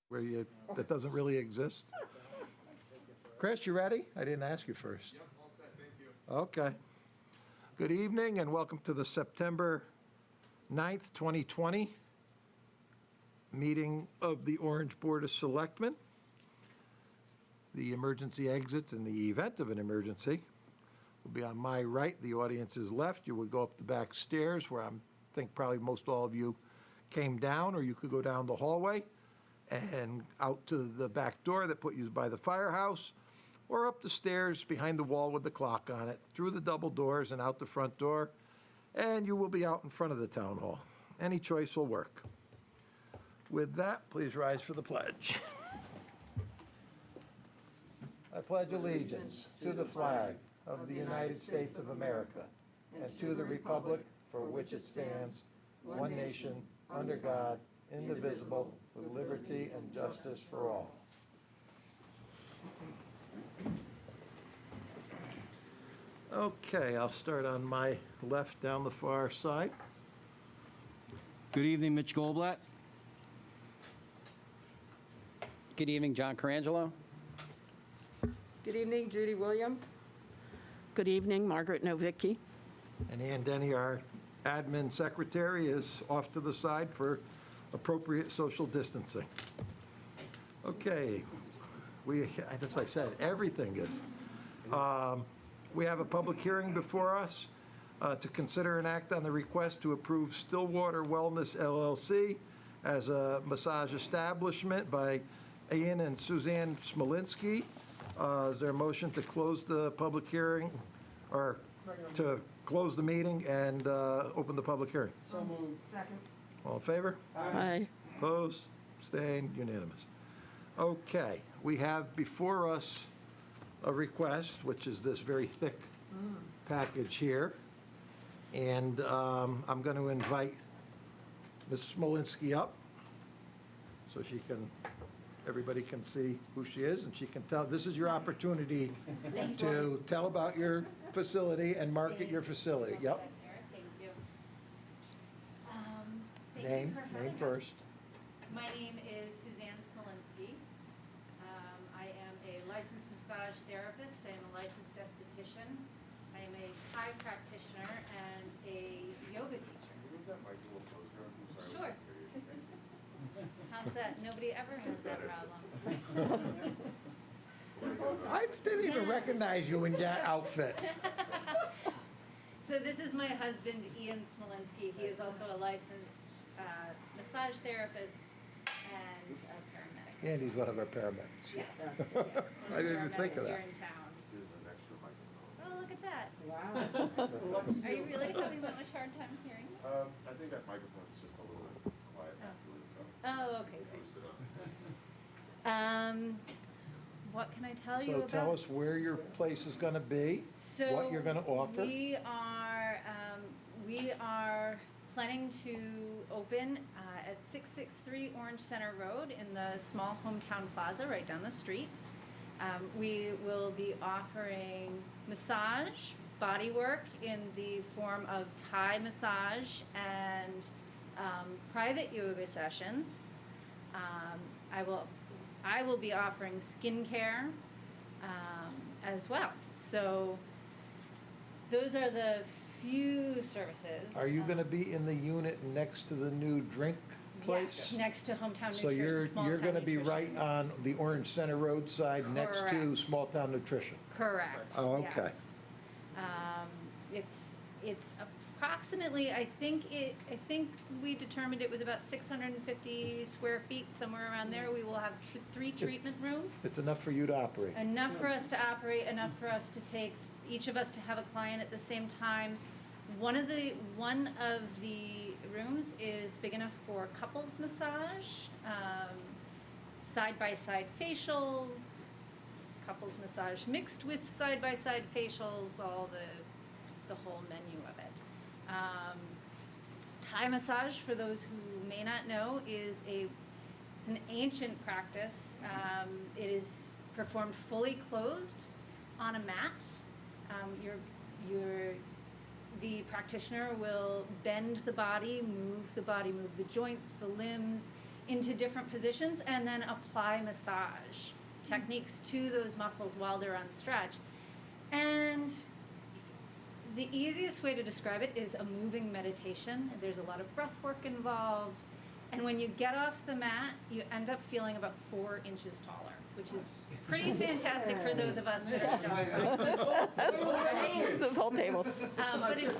where you, that doesn't really exist. Chris, you ready? I didn't ask you first. Yep, all set, thank you. Okay. Good evening and welcome to the September 9th, 2020 meeting of the Orange Board of Selectmen. The emergency exits in the event of an emergency will be on my right, the audience's left. You would go up the back stairs where I think probably most all of you came down, or you could go down the hallway and out to the back door that put you by the firehouse, or up the stairs behind the wall with the clock on it, through the double doors and out the front door, and you will be out in front of the town hall. Any choice will work. With that, please rise for the pledge. I pledge allegiance to the flag of the United States of America and to the republic for which it stands, one nation, under God, indivisible, with liberty and justice for all. Okay, I'll start on my left down the far side. Good evening, Mitch Goldblatt. Good evening, John Carangelo. Good evening, Judy Williams. Good evening, Margaret Novicki. And Ann Denny, our admin secretary, is off to the side for appropriate social distancing. Okay, that's what I said, everything is. We have a public hearing before us to consider and act on the request to approve Stillwater Wellness LLC as a massage establishment by Ian and Suzanne Smallinski. Is there a motion to close the public hearing, or to close the meeting and open the public hearing? So moved. Second. All in favor? Aye. Opposed? Abstained? Unanimous. Okay, we have before us a request, which is this very thick package here. And I'm going to invite Ms. Smolinski up so she can, everybody can see who she is, and she can tell, this is your opportunity to tell about your facility and market your facility. Yep. Thank you. Thank you Name for having us. first. My name is Suzanne Smallinski. I am a licensed massage therapist. I am a licensed esthetician. I am a Thai practitioner and a yoga teacher. Move that mic a little closer. I'm sorry. Sure. How's that? Nobody ever has that problem. I didn't even recognize you in that outfit. So this is my husband, Ian Smallinski. He is also a licensed massage therapist and a paramedic. And he's one of our paramedics. Yes, I didn't even think of that. Here in town. There's an extra microphone. Oh, look at that. Wow. Are you really having that much hard time hearing me? I think that microphone's just a little bit quiet actually, so. Oh, okay, Boost it up. great. What can I tell you So about? tell us where your place is going to be, So what you're going to offer. We are planning to open at 663 Orange Center Road in the small hometown plaza right down the street. We will be offering massage, body work in the form of Thai massage and private yoga sessions. I will be offering skincare as well. So those are the few services. Are you going to be in the unit next to the new drink place? Yes, next to Hometown So Nutrition. you're going to be Nutrition. right on the Orange Center Road side next to Correct. Small Town Nutrition. Correct. Oh, okay. Yes. It's approximately, I think we determined it was about 650 square feet, somewhere around there. We will have 3 treatment rooms. It's enough for you to operate. Enough for us to operate, enough for us to take, each of us to have a client at the same time. One of the rooms is big enough for couples massage, side-by-side facials, couples massage mixed with side-by-side facials, all the whole menu of it. Thai massage, for those who may not know, it's an ancient practice. It is performed fully clothed on a mat. The practitioner will bend the body, move the joints, the limbs, into different positions and then apply massage techniques to those muscles while they're on stretch. And the easiest way to describe it is a moving meditation. There's a lot of breath work involved. And when you get off the mat, you end up feeling about 4 inches taller, which is pretty fantastic for those of us that are just This whole table. but it's,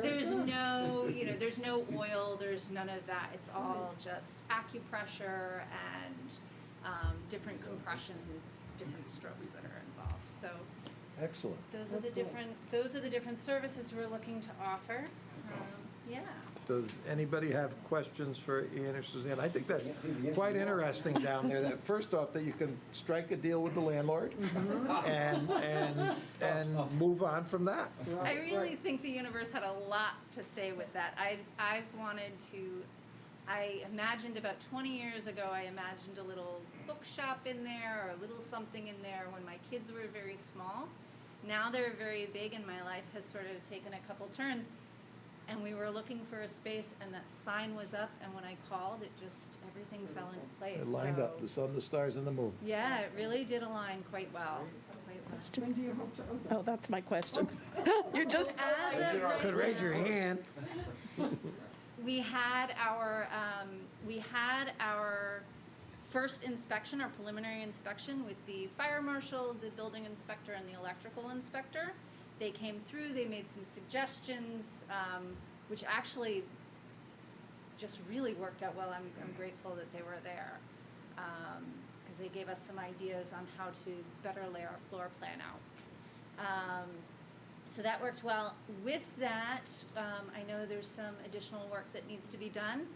there's no, there's no oil, there's none of that. It's all just acupressure and different compressions, different strokes that are involved. So Excellent. those are the different services we're looking to offer. Yeah. Does anybody have questions for Ian or Suzanne? I think that's quite interesting down there, that first off, that you can strike a deal with the landlord and move on from that. I really think the universe had a lot to say with that. I've wanted to, I imagined about 20 years ago, I imagined a little bookshop in there or a little something in there when my kids were very small. Now they're very big and my life has sort of taken a couple turns. And we were looking for a space and that sign was up and when I called, it just, everything fell into place. It lined up, the sun, the stars, and the moon. Yeah, it really did align quite well. When do you hope to open? Oh, that's my question. You just, As of right Could raise your hand. we had our first inspection, our preliminary inspection with the fire marshal, the building inspector, and the electrical inspector. They came through, they made some suggestions, which actually just really worked out well. I'm grateful that they were there, because they gave us some ideas on how to better lay our floor plan out. So that worked well. With that, I know there's some additional work that needs to be done.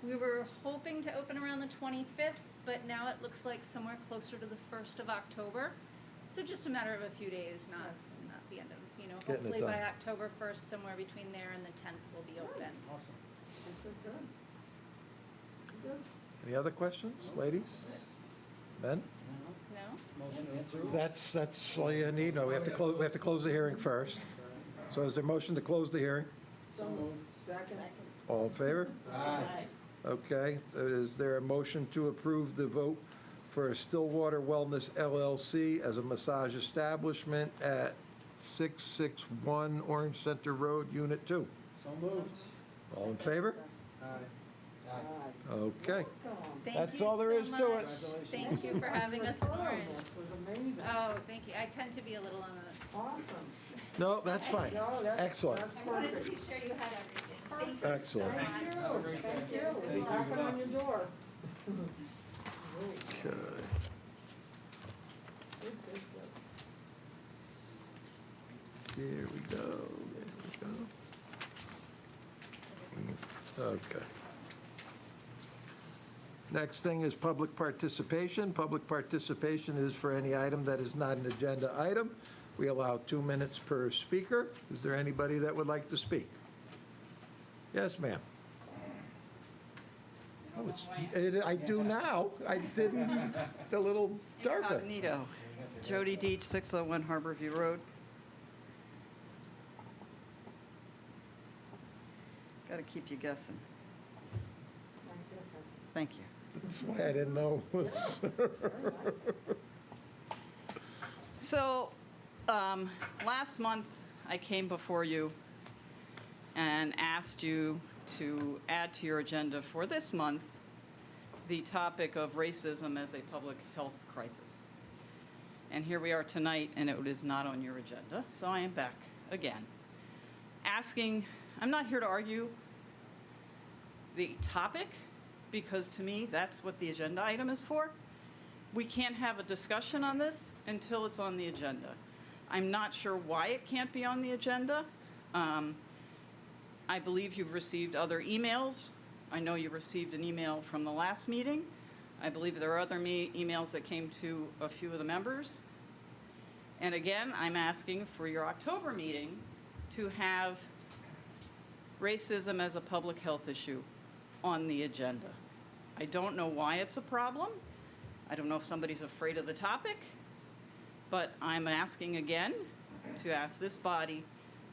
We were hoping to open around the 25th, but now it looks like somewhere closer to the 1st of October. So just a matter of a few days, not the end of, Getting it hopefully by done. October 1st, somewhere between there and the 10th will be open. Good, good. Good. Any other questions, ladies? Ben? No? That's all you need? No, we have to close the hearing first. So is there a motion to close the hearing? So moved. Second. All in favor? Okay, is there a motion to approve the vote for Stillwater Wellness LLC as a massage establishment at 661 Orange Center Road, Unit 2? So moved. All in favor? Aye. Okay. Thank That's you all there so is to it. much. Thank you for having us in Orange. This was amazing. Oh, thank you. I tend to be a little on the, Awesome. No, that's fine. No, that's, Excellent. that's I wanted to perfect. be sure you had everything. Thank you. Excellent. Thank you. Thank you. We'll be knocking on your door. Okay. Good, good, good. Here we go. There we go. Okay. Next thing is public participation. Public participation is for any item that is not an agenda item. We allow 2 minutes per speaker. Is there anybody that would like to speak? Yes, ma'am. Oh, I do now. I didn't, a little darker. Incognito. Jody Deach, 601 Harborview Road. Got to keep you guessing. Thank you. That's why I didn't know. So, last month, I came before you and asked you to add to your agenda for this month the topic of racism as a public health crisis. And here we are tonight, and it is not on your agenda, so I am back again. Asking, I'm not here to argue the topic, because to me, that's what the agenda item is for. We can't have a discussion on this until it's on the agenda. I'm not sure why it can't be on the agenda. I believe you've received other emails. I know you received an email from the last meeting. I believe there are other emails that came to a few of the members. And again, I'm asking for your October meeting to have racism as a public health issue on the agenda. I don't know why it's a problem. I don't know if somebody's afraid of the topic, but I'm asking again to ask this body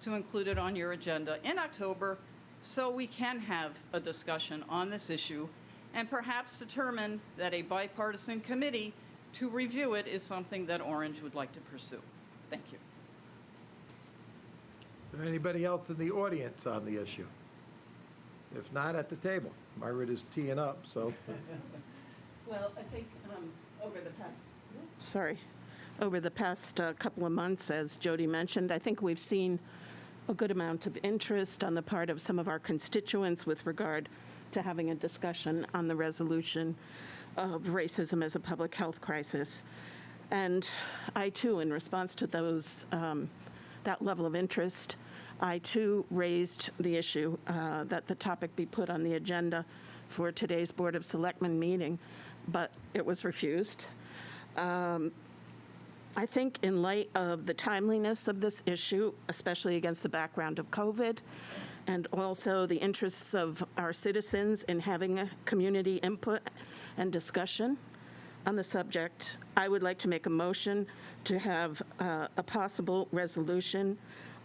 to include it on your agenda in October so we can have a discussion on this issue and perhaps determine that a bipartisan committee to review it is something that Orange would like to pursue. Thank you. Is there anybody else in the audience on the issue? If not, at the table. Margaret is teeing up, so. Well, I think over the past couple of months, as Jody mentioned, I think we've seen a good amount of interest on the part of some of our constituents with regard to having a discussion on the resolution of racism as a public health crisis. And I, too, in response to that level of interest, I, too, raised the issue that the topic be put on the agenda for today's Board of Selectmen meeting, but it was refused. I think in light of the timeliness of this issue, especially against the background of COVID, and also the interests of our citizens in having a community input and discussion on the subject, I would like to make a motion to have a possible resolution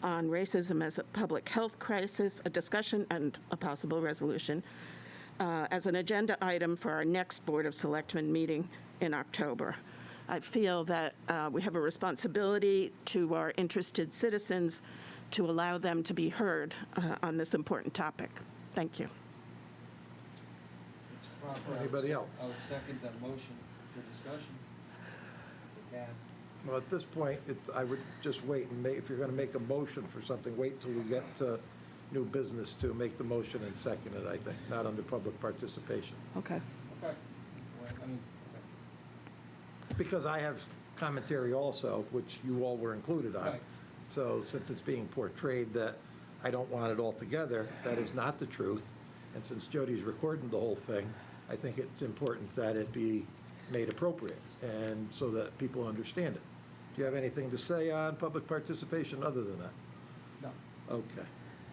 on racism as a public health crisis, a discussion and a possible resolution, as an agenda item for our next Board of Selectmen meeting in October. I feel that we have a responsibility to our interested citizens to allow them to be heard on this important topic. Thank you. It's proper. Anybody else? I would second that motion for discussion. If we can. Well, at this point, I would just wait and if you're going to make a motion for something, wait till we get to new business to make the motion and second it, I think, not under public participation. Okay. Okay. Well, I mean, okay. Because I have commentary also, which you all were included on. Right. So since it's being portrayed that I don't want it all together, that is not the truth. And since Jody's recording the whole thing, I think it's important that it be made appropriate and so that people understand it. Do you have anything to say on public participation other than that? No. Okay.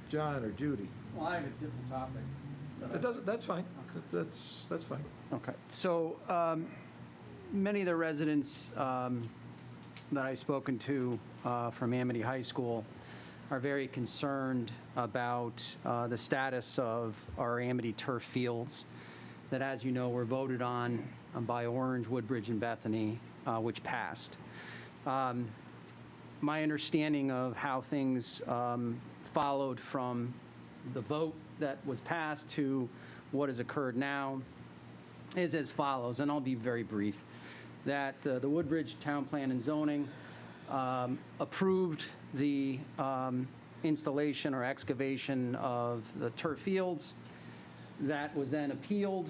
John or Judy? Well, I have a different topic. It doesn't, that's fine. That's fine. Okay, so many of the residents that I've spoken to from Amity High School are very concerned about the status of our Amity turf fields that, as you know, were voted on by Orange, Woodbridge, and Bethany, which passed. My understanding of how things followed from the vote that was passed to what has occurred now is as follows, and I'll be very brief. That the Woodbridge Town Plan and Zoning approved the installation or excavation of the turf fields. That was then appealed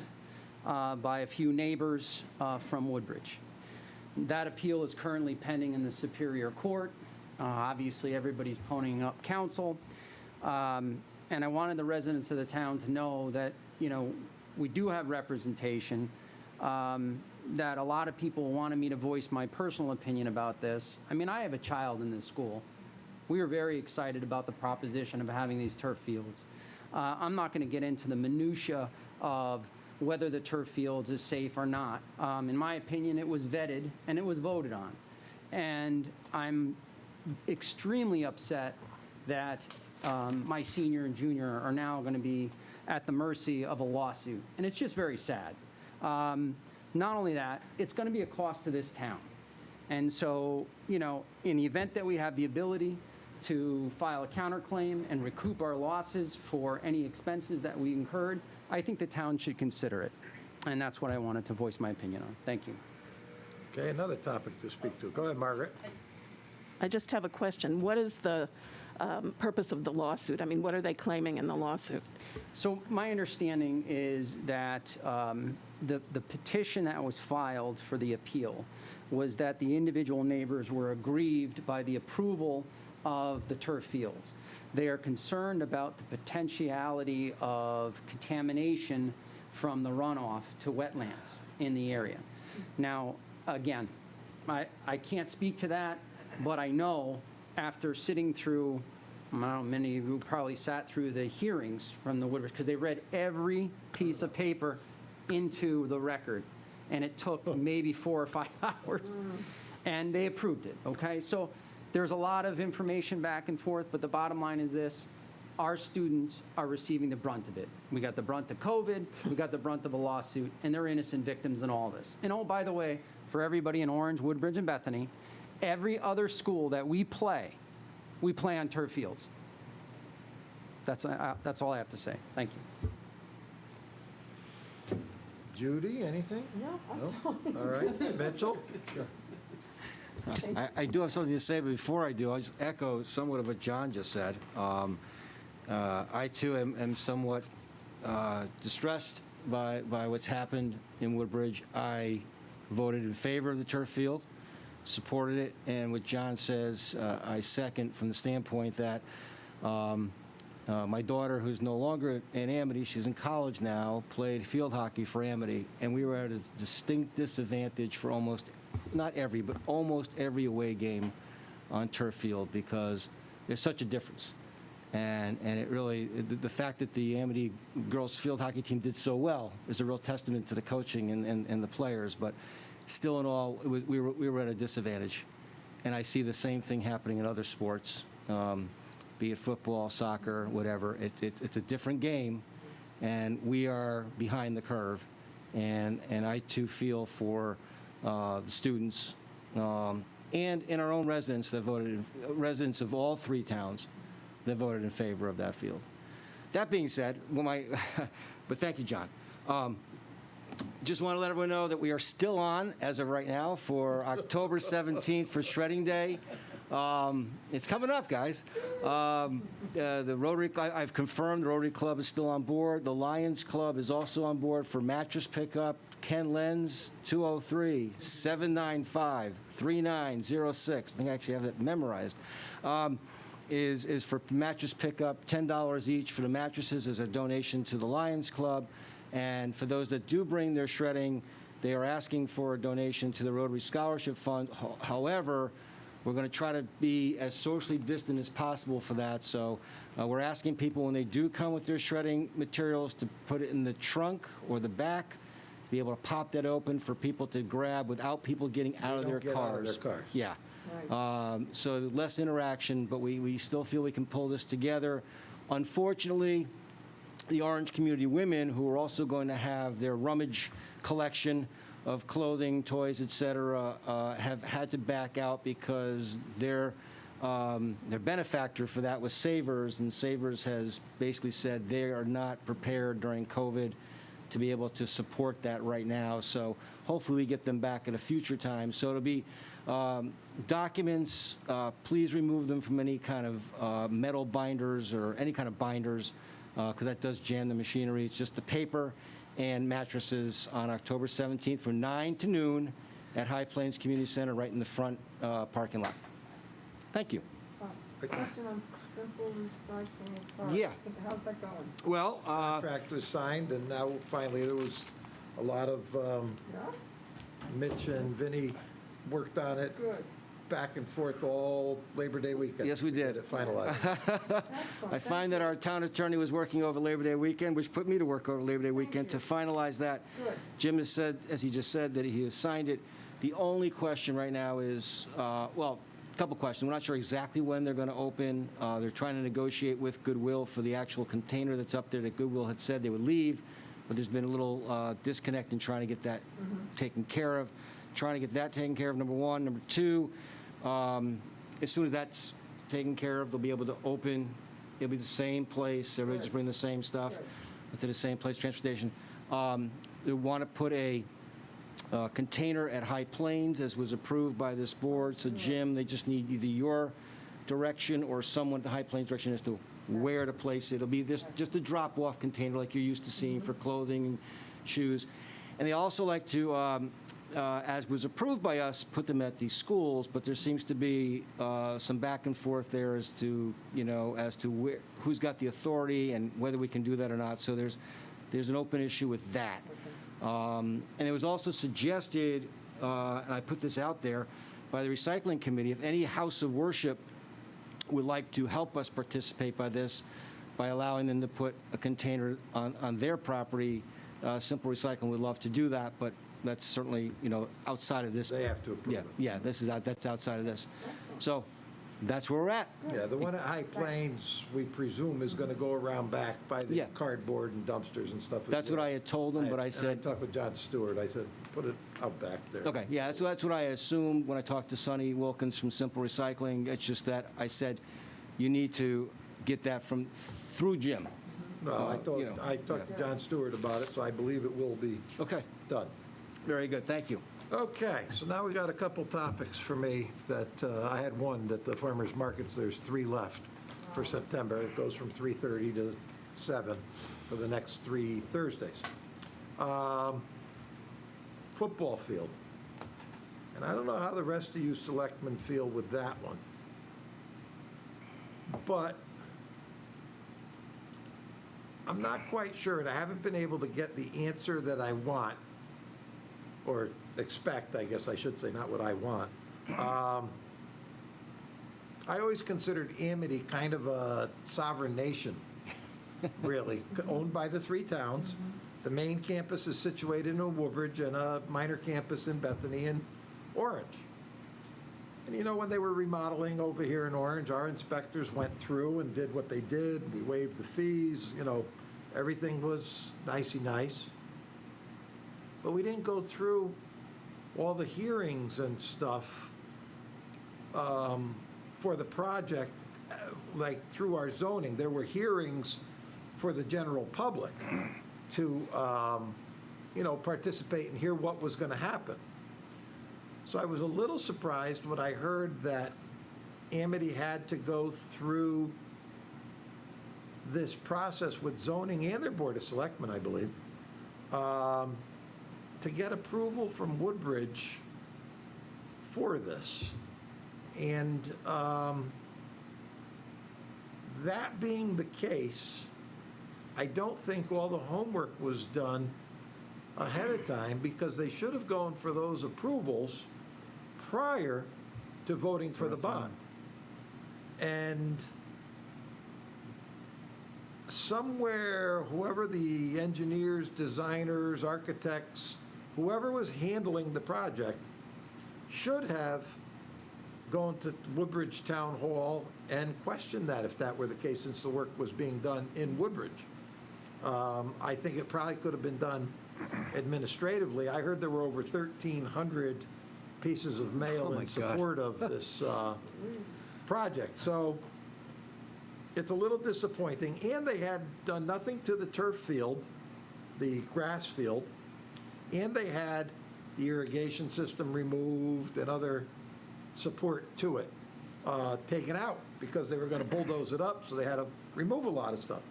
by a few neighbors from Woodbridge. That appeal is currently pending in the Superior Court. Obviously, everybody's ponying up counsel. And I wanted the residents of the town to know that, you know, we do have representation, that a lot of people wanted me to voice my personal opinion about this. I mean, I have a child in this school. We were very excited about the proposition of having these turf fields. I'm not going to get into the minutia of whether the turf fields is safe or not. In my opinion, it was vetted and it was voted on. And I'm extremely upset that my senior and junior are now going to be at the mercy of a lawsuit. And it's just very sad. Not only that, it's going to be a cost to this town. And so, you know, in the event that we have the ability to file a counterclaim and recoup our losses for any expenses that we incurred, I think the town should consider it. And that's what I wanted to voice my opinion on. Thank you. Okay, another topic to speak to. Go ahead, Margaret. I just have a question. What is the purpose of the lawsuit? I mean, what are they claiming in the lawsuit? So my understanding is that the petition that was filed for the appeal was that the individual neighbors were aggrieved by the approval of the turf fields. They are concerned about the potentiality of contamination from the runoff to wetlands in the area. Now, again, I can't speak to that, but I know after sitting through, I don't know, many of you probably sat through the hearings from the Woodbridge, because they read every piece of paper into the record, and it took maybe 4 or 5 hours, and they approved it, okay? So there's a lot of information back and forth, but the bottom line is this: our students are receiving the brunt of it. We got the brunt of COVID, we got the brunt of a lawsuit, and they're innocent victims in all this. And oh, by the way, for everybody in Orange, Woodbridge, and Bethany, every other school that we play on turf fields. That's all I have to say. Thank you. Judy, anything? No. All right, Mitchell? I do have something to say, but before I do, I'll just echo somewhat of what John just said. I too am somewhat distressed by what's happened in Woodbridge. I voted in favor of the turf field, supported it, and what John says, I second from the standpoint that my daughter, who's no longer in Amity, she's in college now, played field hockey for Amity, and we were at a distinct disadvantage for almost every away game on turf field because there's such a difference. And it really, the fact that the Amity girls field hockey team did so well is a real testament to the coaching and the players, but still in all, we were at a disadvantage. And I see the same thing happening in other sports, be it football, soccer, whatever. It's a different game, and we are behind the curve. And I too feel for the students and in our own residents that voted, residents of all three towns that voted in favor of that field. That being said, but thank you, John. Just want to let everyone know that we are still on, as of right now, for October 17th for Shredding Day. It's coming up, guys. The Rotary, I've confirmed the Rotary Club is still on board. The Lions Club is also on board for mattress pickup. Ken Lenz, 203-795-3906. I think I actually have that memorized. Is for mattress pickup, $10 each for the mattresses as a donation to the Lions Club. And for those that do bring their shredding, they are asking for a donation to the Rotary Scholarship Fund. However, we're going to try to be as socially distant as possible for that. So we're asking people when they do come with their shredding materials to put it in the trunk or the back, be able to pop that open for people to grab without people getting out of their cars. Out of their cars. Yeah. So less interaction, but we still feel we can pull this together. Unfortunately, the Orange Community women, who are also going to have their rummage collection of clothing, toys, etc., have had to back out because their benefactor for that was Savers, and Savers has basically said they are not prepared during COVID to be able to support that right now. So hopefully we get them back at a future time. So it'll be documents, please remove them from any kind of metal binders or any kind of binders, because that does jam the machinery. It's just the paper and mattresses on October 17th from 9 to noon at High Plains Community Center right in the front parking lot. Thank you. Question on simple recycling. Sorry. Yeah. How's that going? Well, Contract was signed, and now finally there was a lot of, Yeah? Mitch and Vinny worked on it Good. back and forth all Labor Day weekend. Yes, we did. To get it finalized. Excellent. I find that our town attorney was working over Labor Day weekend, which put me to work over Labor Day weekend to finalize that. Good. Jim has said, as he just said, that he has signed it. The only question right now is, well, a couple questions. We're not sure exactly when they're going to open. They're trying to negotiate with Goodwill for the actual container that's up there that Goodwill had said they would leave, but there's been a little disconnect in trying to get that taken care of. Trying to get that taken care of, number one. Number two, as soon as that's taken care of, they'll be able to open. It'll be the same place. Everybody just bring the same stuff to the same place, transportation. They want to put a container at High Plains, as was approved by this board. So, Jim, they just need either your direction or someone at the High Plains direction as to where to place it. It'll be this, just a drop-off container like you're used to seeing for clothing and shoes. And they also like to, as was approved by us, put them at the schools, but there seems to be some back and forth there as to, as to who's got the authority and whether we can do that or not. So there's an open issue with that. And it was also suggested, and I put this out there, by the recycling committee, if any house of worship would like to help us participate by this, by allowing them to put a container on their property, Simple Recycling would love to do that, but that's certainly, outside of this. They have to approve it. Yeah, that's outside of this. So that's where we're at. Yeah, the one at High Plains, we presume, is going to go around back by the Yeah. cardboard and dumpsters and stuff. as That's what well. I had told him, but I And said, I talked with John Stewart, I said, put it out back there. okay, yeah, so that's what I assumed when I talked to Sonny Wilkins from Simple Recycling. It's just that I said, you need to get that through Jim. No, you know, I talked to John Stewart about it, so I believe it will be Okay, done. very good, thank you. Okay, so now we got a couple topics for me that, I had one, that the farmer's markets, there's 3 left for September. It goes from 3:30 to 7 for the next 3 Thursdays. Football field. And I don't know how the rest of you selectmen feel with that one. But I'm not quite sure, and I haven't been able to get the answer that I want, or expect, I guess I should say, not what I want. I always considered Amity kind of a sovereign nation, really, owned by the 3 towns. The main campus is situated in Woodbridge, and a minor campus in Bethany and Orange. And you know, when they were remodeling over here in Orange, our inspectors went through and did what they did. We waived the fees, you know, everything was nicey nice. But we didn't go through all the hearings and stuff for the project, like through our zoning. There were hearings for the general public to, you know, participate and hear what was going to happen. So I was a little surprised when I heard that Amity had to go through this process with zoning and their Board of Selectmen, I believe, to get approval from Woodbridge for this. And that being the case, I don't think all the homework was done ahead of time, because they should have gone for those approvals prior to voting for the bond. And somewhere, whoever the engineers, designers, architects, whoever was handling the project should have gone to Woodbridge Town Hall and questioned that, if that were the case, since the work was being done in Woodbridge. I think it probably could have been done administratively. I heard there were over 1,300 pieces of mail Oh, my in God. support of this project. So it's a little disappointing. And they had done nothing to the turf field, the grass field, and they had the irrigation system removed and other support to it taken out, because they were going to bulldoze it up, so they had to remove a lot of stuff.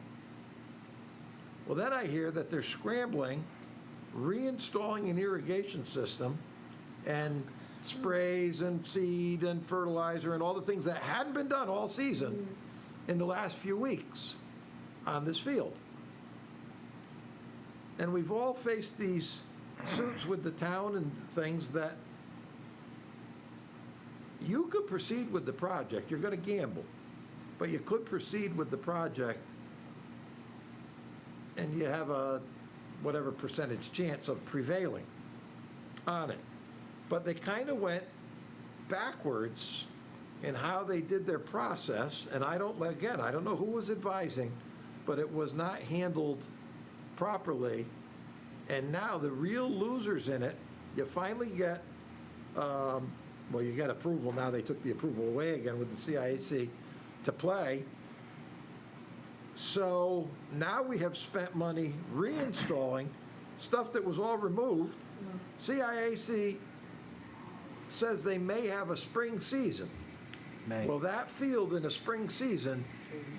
Well, then I hear that they're scrambling, reinstalling an irrigation system, and sprays and seed and fertilizer and all the things that hadn't been done all season in the last few weeks on this field. And we've all faced these suits with the town and things that you could proceed with the project. You're going to gamble, but you could proceed with the project, and you have a whatever percentage chance of prevailing on it. But they kind of went backwards in how they did their process, and I don't know who was advising, but it was not handled properly. And now the real losers in it, you finally get, well, you get approval. Now they took the approval away again with the CIAC to play. So now we have spent money reinstalling stuff that was all removed. CIAC says they may have a spring season. Well, that field in a spring season,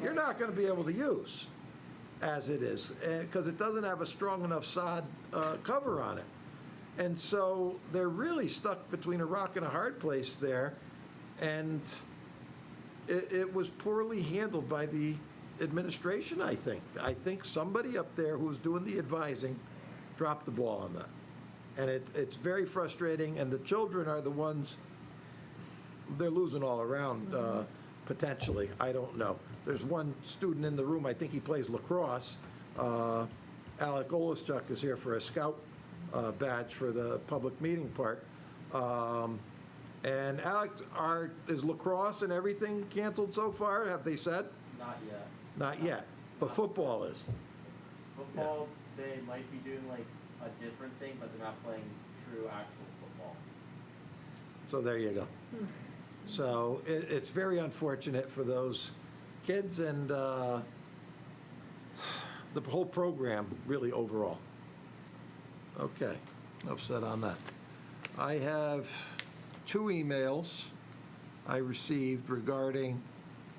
you're not going to be able to use as it is, because it doesn't have a strong enough sod cover on it. And so they're really stuck between a rock and a hard place there, and it was poorly handled by the administration, I think. I think somebody up there who was doing the advising dropped the ball on that. And it's very frustrating, and the children are the ones, they're losing all around, potentially. I don't know. There's one student in the room, I think he plays lacrosse. Alec Olaschuk is here for a scout badge for the public meeting part. And Alex, is lacrosse and everything canceled so far, have they said? Not yet. Not yet, but football is. Football, they might be doing like a different thing, but they're not playing true actual football. So there you go. So it's very unfortunate for those kids and the whole program, really, overall. Okay, enough said on that. I have 2 emails I received regarding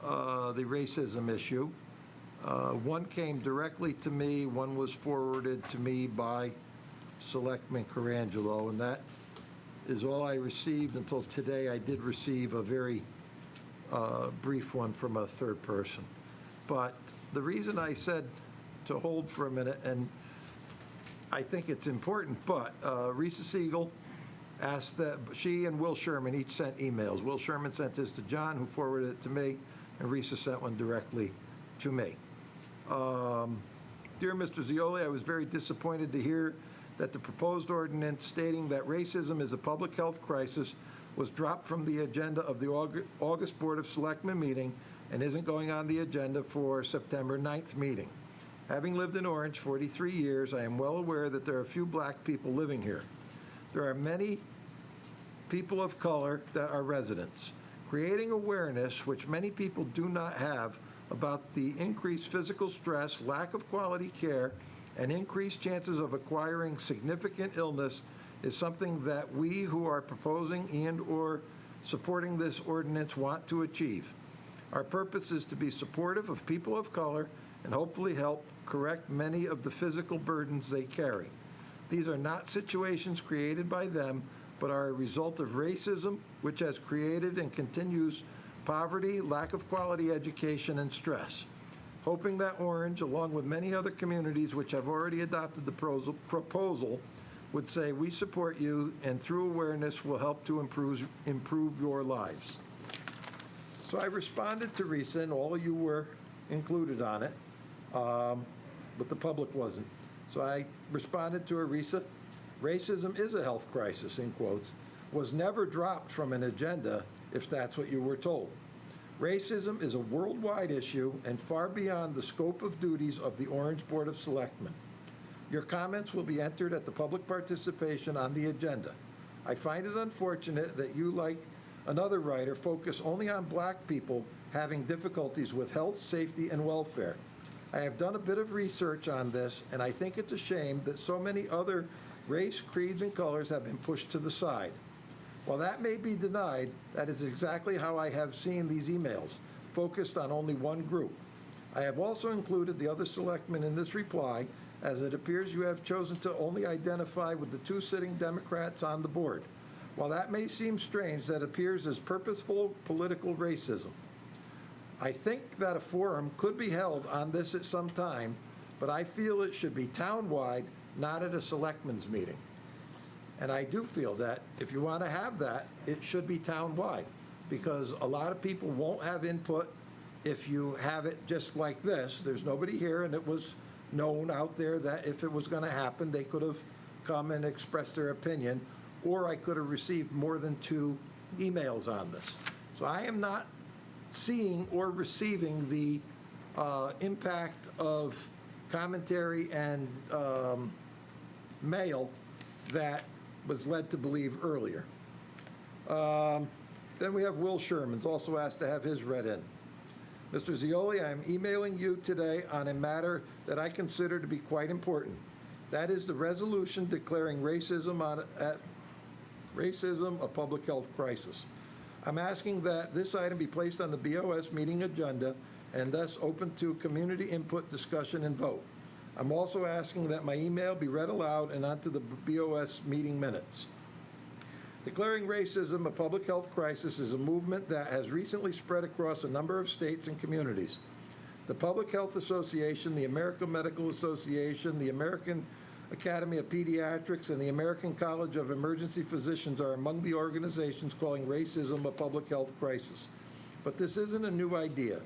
the racism issue. One came directly to me, one was forwarded to me by Selectman Carangelo, and that is all I received until today. I did receive a very brief one from a third person. But the reason I said to hold for a minute, and I think it's important, but Risa Siegel asked that, she and Will Sherman each sent emails. Will Sherman sent his to John, who forwarded it to me, and Risa sent one directly to me. Dear Mr. Zioli, I was very disappointed to hear that the proposed ordinance stating that racism is a public health crisis was dropped from the agenda of the August Board of Selectmen meeting and isn't going on the agenda for September 9th meeting. Having lived in Orange 43 years, I am well aware that there are few black people living here. There are many people of color that are residents. Creating awareness, which many people do not have, about the increased physical stress, lack of quality care, and increased chances of acquiring significant illness is something that we who are proposing and/or supporting this ordinance want to achieve. Our purpose is to be supportive of people of color and hopefully help correct many of the physical burdens they carry. These are not situations created by them, but are a result of racism, which has created and continues poverty, lack of quality education, and stress. Hoping that Orange, along with many other communities which have already adopted the proposal, would say, we support you, and through awareness will help to improve your lives. So I responded to Risa, and all of you were included on it, but the public wasn't. So I responded to her, Risa, racism is a health crisis, in quotes, was never dropped from an agenda if that's what you were told. Racism is a worldwide issue and far beyond the scope of duties of the Orange Board of Selectmen. Your comments will be entered at the public participation on the agenda. I find it unfortunate that you, like another writer, focus only on black people having difficulties with health, safety, and welfare. I have done a bit of research on this, and I think it's a shame that so many other race, creeds, and colors have been pushed to the side. While that may be denied, that is exactly how I have seen these emails, focused on only one group. I have also included the other selectmen in this reply, as it appears you have chosen to only identify with the 2 sitting Democrats on the board. While that may seem strange, that appears as purposeful political racism. I think that a forum could be held on this at some time, but I feel it should be town-wide, not at a selectmen's meeting. And I do feel that if you want to have that, it should be town-wide, because a lot of people won't have input if you have it just like this. There's nobody here, and it was known out there that if it was going to happen, they could have come and expressed their opinion, or I could have received more than 2 emails on this. So I am not seeing or receiving the impact of commentary and mail that was led to believe earlier. Then we have Will Sherman's also asked to have his read in. Mr. Zioli, I am emailing you today on a matter that I consider to be quite important. That is the resolution declaring racism a public health crisis. I'm asking that this item be placed on the BOS meeting agenda and thus open to community input, discussion, and vote. I'm also asking that my email be read aloud and onto the BOS meeting minutes. Declaring racism a public health crisis is a movement that has recently spread across a number of states and communities. The Public Health Association, the American Medical Association, the American Academy of Pediatrics, and the American College of Emergency Physicians are among the organizations calling racism a public health crisis. But this isn't a new idea.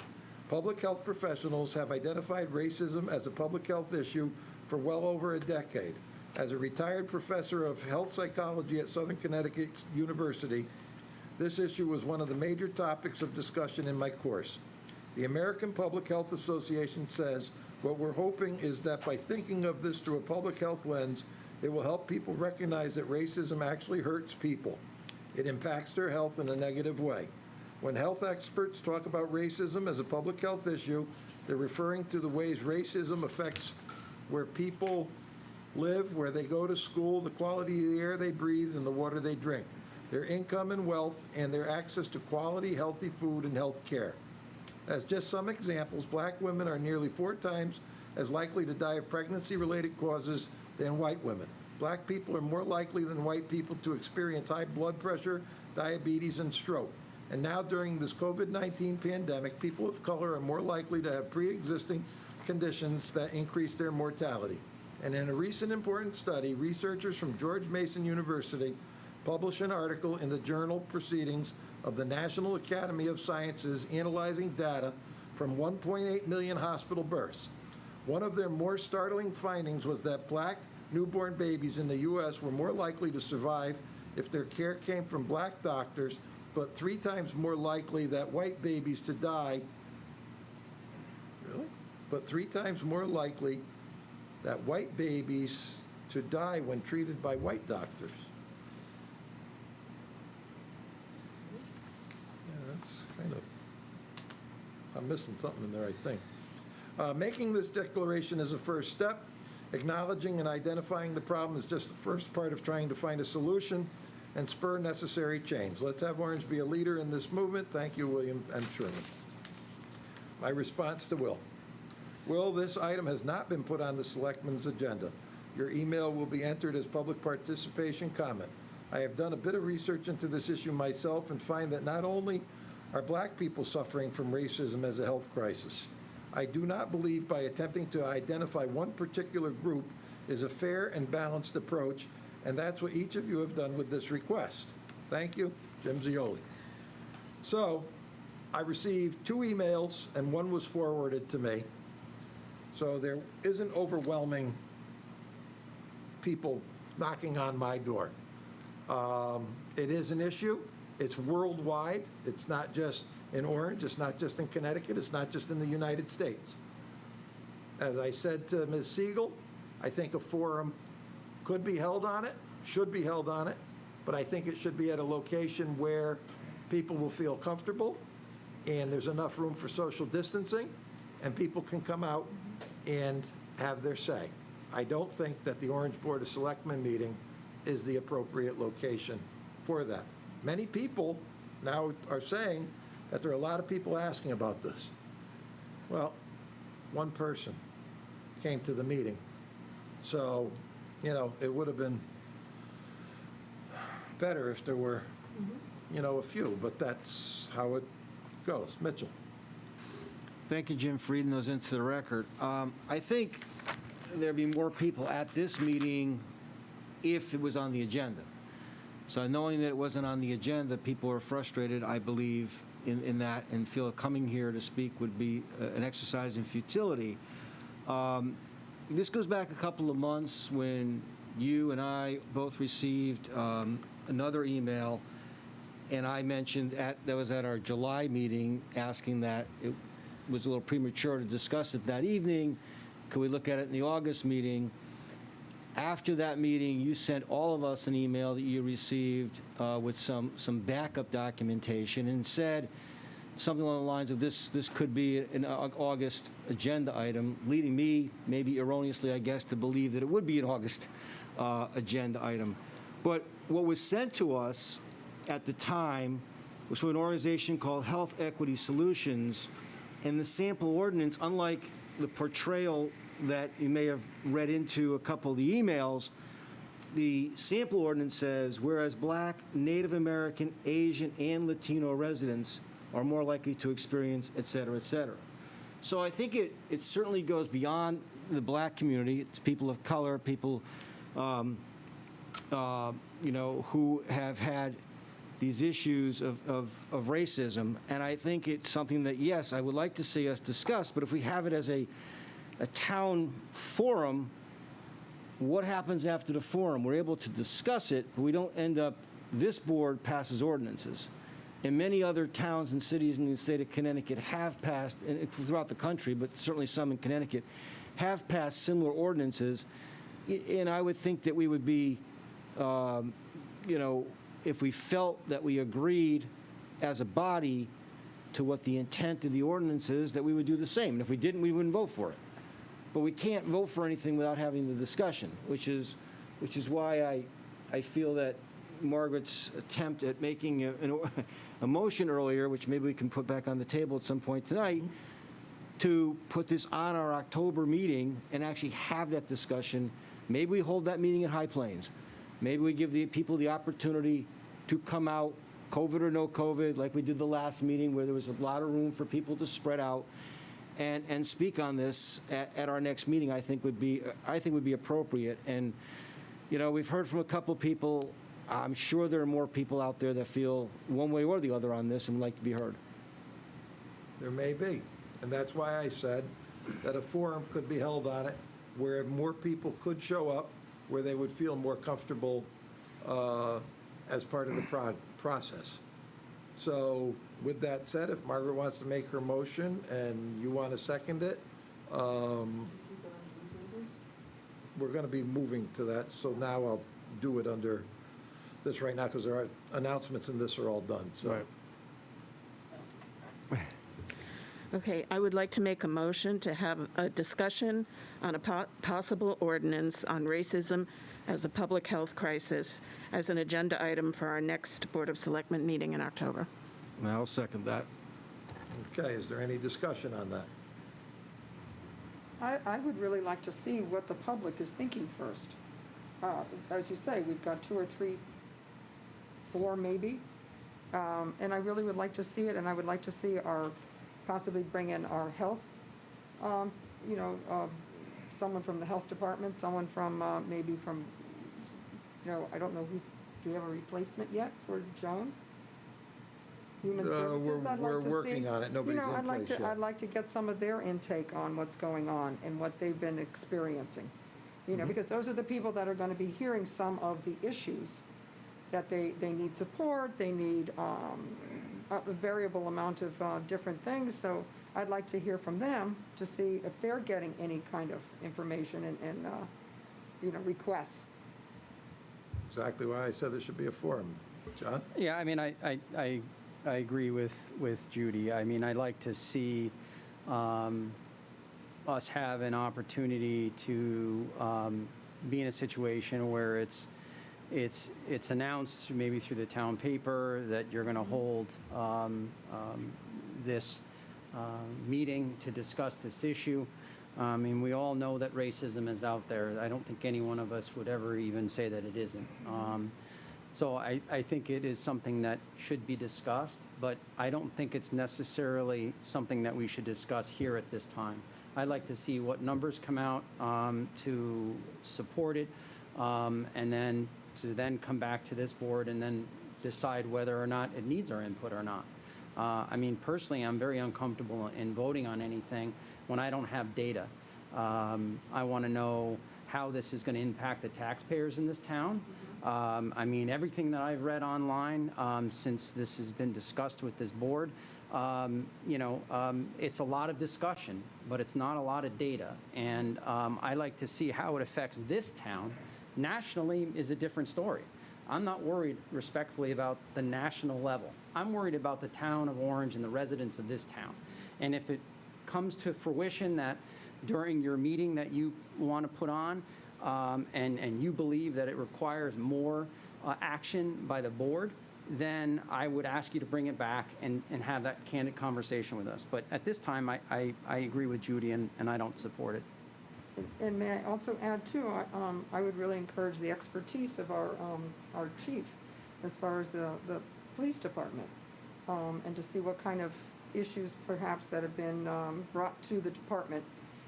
Public health professionals have identified racism as a public health issue for well over a decade. As a retired professor of health psychology at Southern Connecticut University, This issue was one of the major topics of discussion in my course. The American Public Health Association says, what we're hoping is that by thinking of this through a public health lens, it will help people recognize that racism actually hurts people. It impacts their health in a negative way. When health experts talk about racism as a public health issue, they're referring to the ways racism affects where people live, where they go to school, the quality of the air they breathe, and the water they drink, their income and wealth, and their access to quality, healthy food and health care. As just some examples, black women are nearly 4 times as likely to die of pregnancy-related causes than white women. Black people are more likely than white people to experience high blood pressure, diabetes, and stroke. And now during this COVID-19 pandemic, people of color are more likely to have pre-existing conditions that increase their mortality. And in a recent important study, researchers from George Mason University published an article in the journal Proceedings of the National Academy of Sciences analyzing data from 1.8 million hospital births. One of their more startling findings was that black newborn babies in the U.S. were more likely to survive if their care came from black doctors, but 3 times more likely that white babies to die. Really? But 3 times more likely that white babies to die when treated by white doctors. Yeah, that's kind of, I'm missing something in there, I think. Making this declaration is a first step. Acknowledging and identifying the problem is just the first part of trying to find a solution and spur necessary change. Let's have Orange be a leader in this movement. Thank you, William M. Sherman. My response to Will. Will, this item has not been put on the Selectmen's agenda. Your email will be entered as public participation comment. I have done a bit of research into this issue myself and find that not only are black people suffering from racism as a health crisis, I do not believe by attempting to identify one particular group is a fair and balanced approach, and that's what each of you have done with this request. Thank you, Jim Zioli. So, I received 2 emails, and one was forwarded to me. So there isn't overwhelming people knocking on my door. It is an issue. It's worldwide. It's not just in Orange. It's not just in Connecticut. It's not just in the United States. As I said to Ms. Siegel, I think a forum could be held on it, should be held on it, but I think it should be at a location where people will feel comfortable and there's enough room for social distancing and people can come out and have their say. I don't think that the Orange Board of Selectmen meeting is the appropriate location for that. Many people now are saying that there are a lot of people asking about this. Well, one person came to the meeting. So, you know, it would have been better if there were, you know, a few, but that's how it goes. Mitchell. Thank you, Jim, for reading those into the record. I think there'd be more people at this meeting if it was on the agenda. So knowing that it wasn't on the agenda, people are frustrated, I believe, in that, and feel coming here to speak would be an exercise in futility. This goes back a couple of months when you and I both received another email, and I mentioned that was at our July meeting, asking that it was a little premature to discuss it that evening. Could we look at it in the August meeting? After that meeting, you sent all of us an email that you received with some backup documentation and said something along the lines of this could be an August agenda item, leading me, maybe erroneously, I guess, to believe that it would be an August agenda item. But what was sent to us at the time was from an organization called Health Equity Solutions, and the sample ordinance, unlike the portrayal that you may have read into a couple of the emails, the sample ordinance says, whereas Black, Native American, Asian, and Latino residents are more likely to experience, et cetera, et cetera. So I think it certainly goes beyond the Black community. It's people of color, people, you know, who have had these issues of racism. And I think it's something that, yes, I would like to see us discuss, but if we have it as a town forum, what happens after the forum? We're able to discuss it, but we don't end up, this board passes ordinances. and many other towns and cities in the state of Connecticut have passed, and throughout the country, but certainly some in Connecticut, have passed similar ordinances. And I would think that we would be, if we felt that we agreed as a body to what the intent of the ordinance is, that we would do the same. And if we didn't, we wouldn't vote for it. But we can't vote for anything without having the discussion, which is why I feel that Margaret's attempt at making a motion earlier, which maybe we can put back on the table at some point tonight, to put this on our October meeting and actually have that discussion. Maybe we hold that meeting at High Plains. Maybe we give the people the opportunity to come out, COVID or no COVID, like we did the last meeting where there was a lot of room for people to spread out and speak on this at our next meeting. I think would be appropriate. And we've heard from a couple people. I'm sure there are more people out there that feel one way or the other on this and would like to be heard. There may be, and that's why I said that a forum could be held on it where more people could show up, where they would feel more comfortable as part of the process. So with that said, if Margaret wants to make her motion and you want to second it, we're going to be moving to that. So now I'll do it under this right now because our announcements in this are all done. So. Right. Okay, I would like to make a motion to have a discussion on a possible ordinance on racism as a public health crisis as an agenda item for our next Board of Selectmen meeting in October. I'll second that. Okay, is there any discussion on that? I would really like to see what the public is thinking first. As you say, we've got 2 or 3, 4 maybe, and I really would like to see it, and I would like to see possibly bring in our health, someone from the health department, someone from, maybe from, I don't know do we have a replacement yet for Joan? Human Services, I'd like to see. We're working on it, nobody's in place yet. I'd like to get some of their intake on what's going on and what they've been experiencing. Because those are the people that are going to be hearing some of the issues, that they need support, they need a variable amount of different things. So I'd like to hear from them to see if they're getting any kind of information and requests. Exactly why I said there should be a forum. John? Yeah, I mean, I agree with Judy. I mean, I'd like to see us have an opportunity to be in a situation where it's announced maybe through the town paper that you're going to hold this meeting to discuss this issue. I mean, we all know that racism is out there. I don't think any one of us would ever even say that it isn't. So I think it is something that should be discussed, but I don't think it's necessarily something that we should discuss here at this time. I'd like to see what numbers come out to support it, and then to come back to this board and then decide whether or not it needs our input or not. I mean, personally, I'm very uncomfortable in voting on anything when I don't have data. I want to know how this is going to impact the taxpayers in this town. I mean, everything that I've read online since this has been discussed with this board, it's a lot of discussion, but it's not a lot of data. And I like to see how it affects this town. Nationally is a different story. I'm not worried respectfully about the national level. I'm worried about the town of Orange and the residents of this town. And if it comes to fruition that during your meeting that you want to put on, and you believe that it requires more action by the board, then I would ask you to bring it back and have that candid conversation with us. But at this time, I agree with Judy, and I don't support it. And may I also add, too, I would really encourage the expertise of our chief as far as the police department, and to see what kind of issues perhaps that have been brought to the department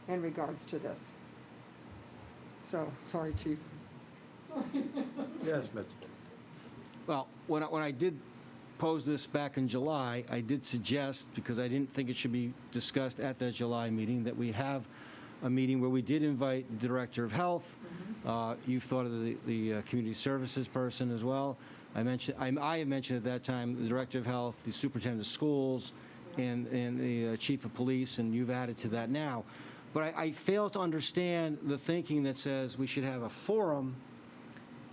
in regards to this. So, sorry, Chief. Yes, Mitch. Well, when I did pose this back in July, I did suggest, because I didn't think it should be discussed at that July meeting, that we have a meeting where we did invite the Director of Health. You've thought of the Community Services person as well. I had mentioned at that time the Director of Health, the Superintendent of Schools, and the Chief of Police, and you've added to that now. But I fail to understand the thinking that says we should have a forum,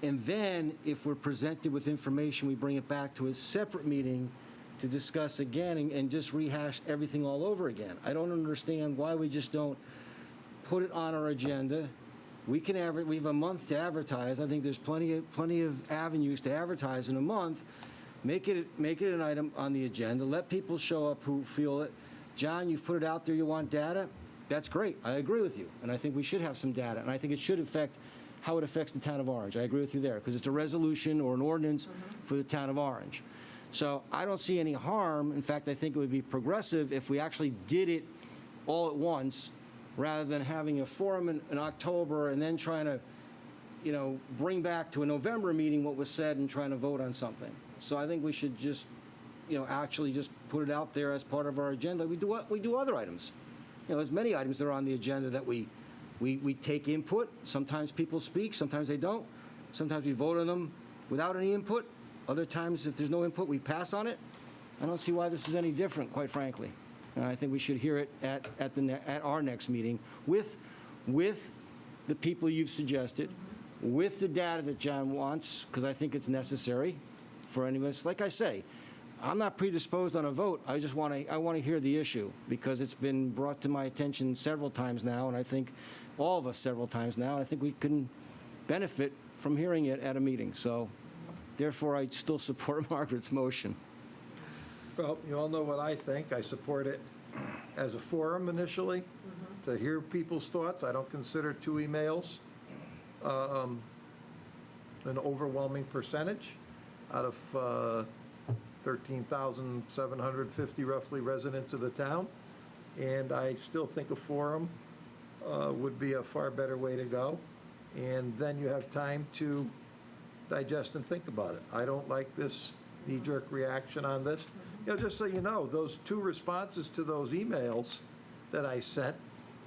and then if we're presented with information, we bring it back to a separate meeting to discuss again and just rehash everything all over again. I don't understand why we just don't put it on our agenda. We have a month to advertise. I think there's plenty of avenues to advertise in a month. Make it an item on the agenda. Let people show up who feel it. John, you've put it out there, you want data? That's great. I agree with you. And I think we should have some data. And I think it should affect how it affects the town of Orange. I agree with you there, because it's a resolution or an ordinance for the town of Orange. So I don't see any harm. In fact, I think it would be progressive if we actually did it all at once, rather than having a forum in October and then trying to, bring back to a November meeting what was said and trying to vote on something. So I think we should just, actually just put it out there as part of our agenda. We do other items. There's many items that are on the agenda that we take input. Sometimes people speak, sometimes they don't. Sometimes we vote on them without any input. Other times, if there's no input, we pass on it. I don't see why this is any different, quite frankly. And I think we should hear it at our next meeting with the people you've suggested, with the data that John wants, because I think it's necessary for any of us. Like I say, I'm not predisposed on a vote. I want to hear the issue, because it's been brought to my attention several times now, and I think all of us several times now. I think we can benefit from hearing it at a meeting. So, therefore, I still support Margaret's motion. Well, you all know what I think. I support it as a forum initially, to hear people's thoughts. I don't consider 2 emails an overwhelming percentage out of 13,750 roughly residents of the town. And I still think a forum would be a far better way to go. And then you have time to digest and think about it. I don't like this knee-jerk reaction on this. Just so you know, those 2 responses to those emails that I sent,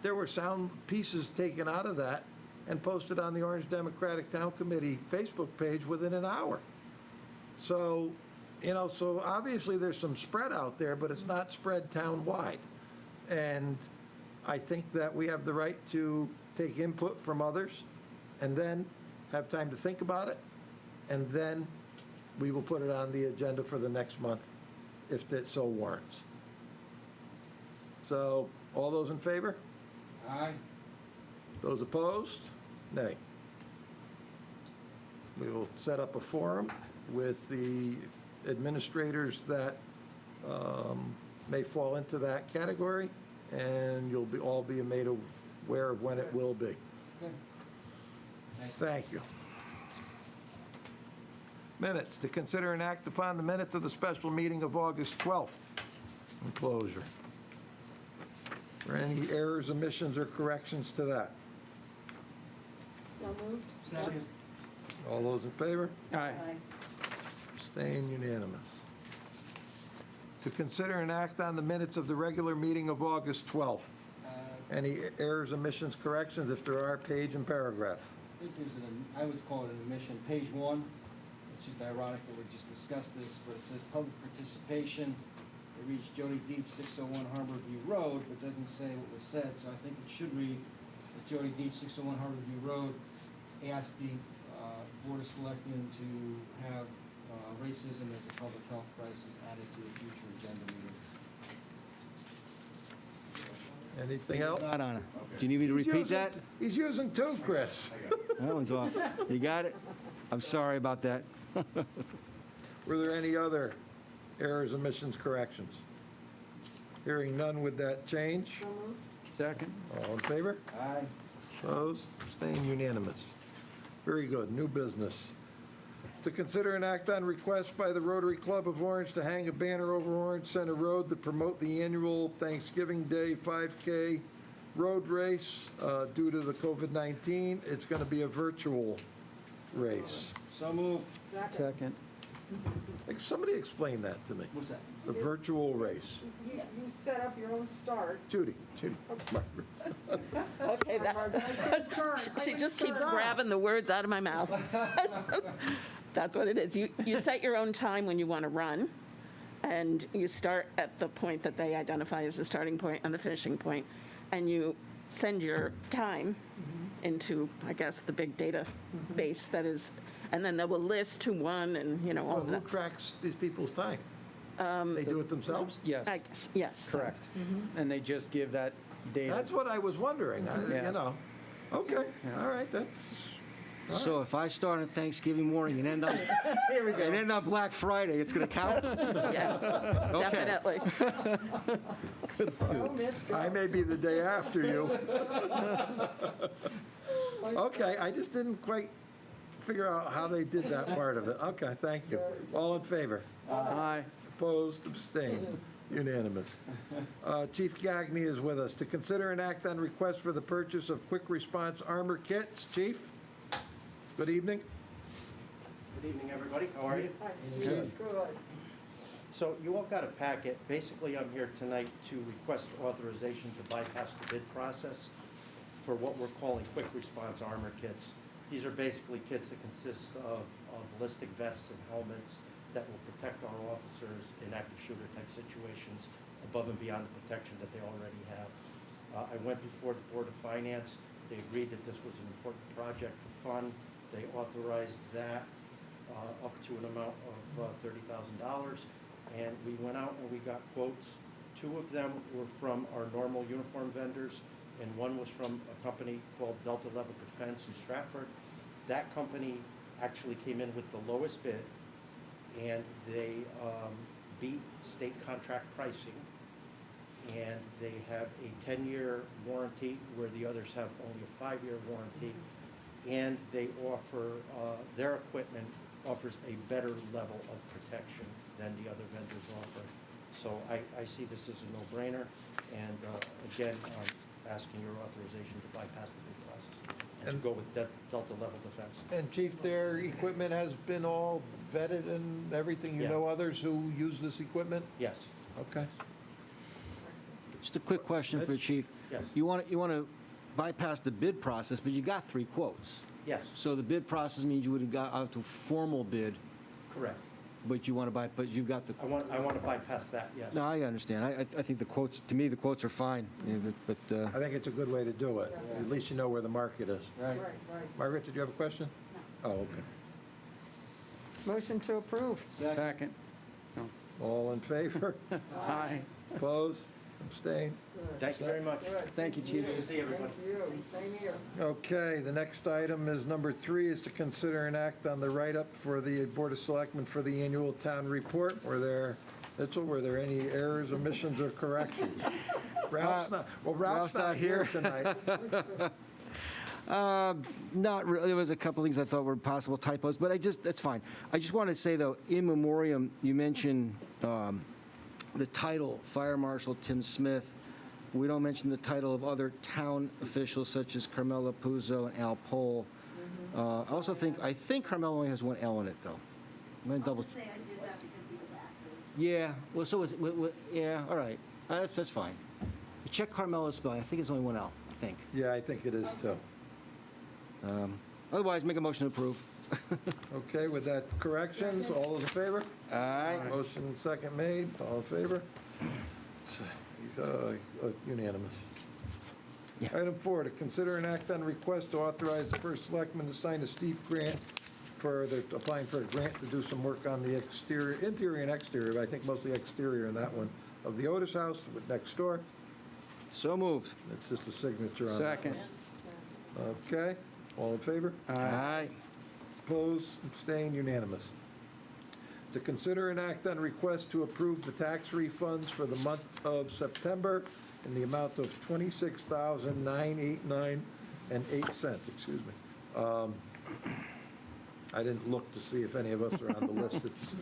there were sound pieces taken out of that and posted on the Orange Democratic Town Committee Facebook page within an hour. So, so obviously there's some spread out there, but it's not spread town-wide. And I think that we have the right to take input from others and then have time to think about it, and then we will put it on the agenda for the next month, if it so warrants. So, all those in favor? Aye. Those opposed? Nay. We will set up a forum with the administrators that may fall into that category, and you'll all be made aware of when it will be. Okay. Thank you. Minutes, to consider and act upon the minutes of the special meeting of August 12th. Enclosure. Are there any errors, omissions, or corrections to that? So moved? Second. All those in favor? Aye. Abstain, unanimous. To consider and act on the minutes of the regular meeting of August 12th. Any errors, omissions, corrections, if there are, page and paragraph. I think I would call it an omission, page 1. It's just ironic that we just discussed this, but it says public participation. It reads Jody Deach, 601 Harborview Road, but doesn't say what was said, so I think it should read that Jody Deach, 601 Harborview Road, asked the Board of Selectmen to have racism as a public health crisis added to a future agenda meeting. Anything else? Not on it. Do you need me to repeat that? He's using 2, Chris. That one's off. You got it? I'm sorry about that. Were there any other errors, omissions, corrections? Hearing none with that change. Second. All in favor? Aye. Opposed? Abstained? Unanimous. Very good. New business. To consider and act on request by the Rotary Club of Orange to hang a banner over Orange Center Road to promote the annual Thanksgiving Day 5K road race. Due to the COVID-19, it's going to be a virtual race. So moved. Second. Like, somebody explain that to me. What's that? The virtual race. You set up your own start. Judy. Okay, Margaret, I can turn. she just keeps grabbing the words out of my mouth. That's what it is. You set your own time when you want to run, and you start at the point that they identify as the starting point and the finishing point, and you send your time into, I guess, the big database that is, and then they will list who won and, all Well, of who that. tracks these people's time? They do it themselves? Yes, I guess, yes. correct. And they just give that data. That's what I was wondering, Yeah. Okay, all right, that's, So if I start on Thanksgiving morning and end on, Here we go. and end on Black Friday, it's going to count? Yeah, Okay. definitely. Oh, Mitch, I may be the day after you. Okay, I just didn't quite figure out how they did that part of it. Okay, thank you. All in favor? Aye. Opposed, abstained, unanimous. Chief Gagny is with us. To consider an act on request for the purchase of quick response armor kits. Chief, good evening. Good evening, everybody. How are you? Hi, Steve. Good. So you all got a packet. Basically, I'm here tonight to request authorization to bypass the bid process for what we're calling quick response armor kits. These are basically kits that consist of ballistic vests and helmets that will protect our officers in active shooter type situations above and beyond the protection that they already have. I went before the Board of Finance. They agreed that this was an important project to fund. They authorized that up to an amount of $30,000. And we went out and we got quotes. 2 of them were from our normal uniform vendors, and 1 was from a company called Delta Level Defense in Stratford. That company actually came in with the lowest bid, and they beat state contract pricing. And they have a 10-year warranty where the others have only a 5-year warranty. And they offer, their equipment offers a better level of protection than the other vendors offer. So I see this as a no-brainer, and again, I'm asking your authorization to bypass the bid process and to go with Delta Level Defense. And Chief, their equipment has been all vetted and everything? You Yeah. know others who use this equipment? Yes, Okay. Just a quick question for the chief. Yes. You want to bypass the bid process, but you got 3 quotes. yes, So the bid process means you would have got out to formal bid, correct. but you want to buy, but you've got the, I want to bypass that, yes. no, I understand. I think the quotes, to me, the quotes are fine, but, I think it's a good way to do it. At least you know where the market is. right. Right, right. Margaret, did you have a question? Oh, okay. Motion to approve. Second. All in favor? Aye. Opposed? Abstained? Thank you very much. Good. Thank you, Chief. Good to see everybody. Thank you. Same here. Okay, the next item is number 3, is to consider an act on the write-up for the Board of Selectmen for the annual town report. Were there any errors, omissions, or corrections? Ralph's not here tonight. Not really. There was a couple things I thought were possible typos, but that's fine. I just wanted to say, though, in memoriam, you mentioned the title, Fire Marshal Tim Smith. We don't mention the title of other town officials such as Carmela Puzo and Al Pohl. I think Carmela only has 1 L in it, though. I'm gonna double. Say I did that because he was active. Yeah, well, so was, yeah, all right. That's fine. Check Carmela's spelling. I think it's only 1 L, I think. Yeah, I think it is too. Otherwise, make a motion to approve. Okay, with that corrections, all those in favor? Aye. Motion second made, all in favor? Unanimous. Yeah. Item 4, to consider an act on request to authorize the first selectman to sign a steep grant applying for a grant to do some work on the interior and exterior, but I think mostly exterior in that one, of the Otis House next door. So moved. It's just a signature on it. Second. Okay, all in favor? Aye. Opposed, abstained, unanimous. To consider an act on request to approve the tax refunds for the month of September in the amount of $26,989.08, excuse me. I didn't look to see if any of us are on the list. It's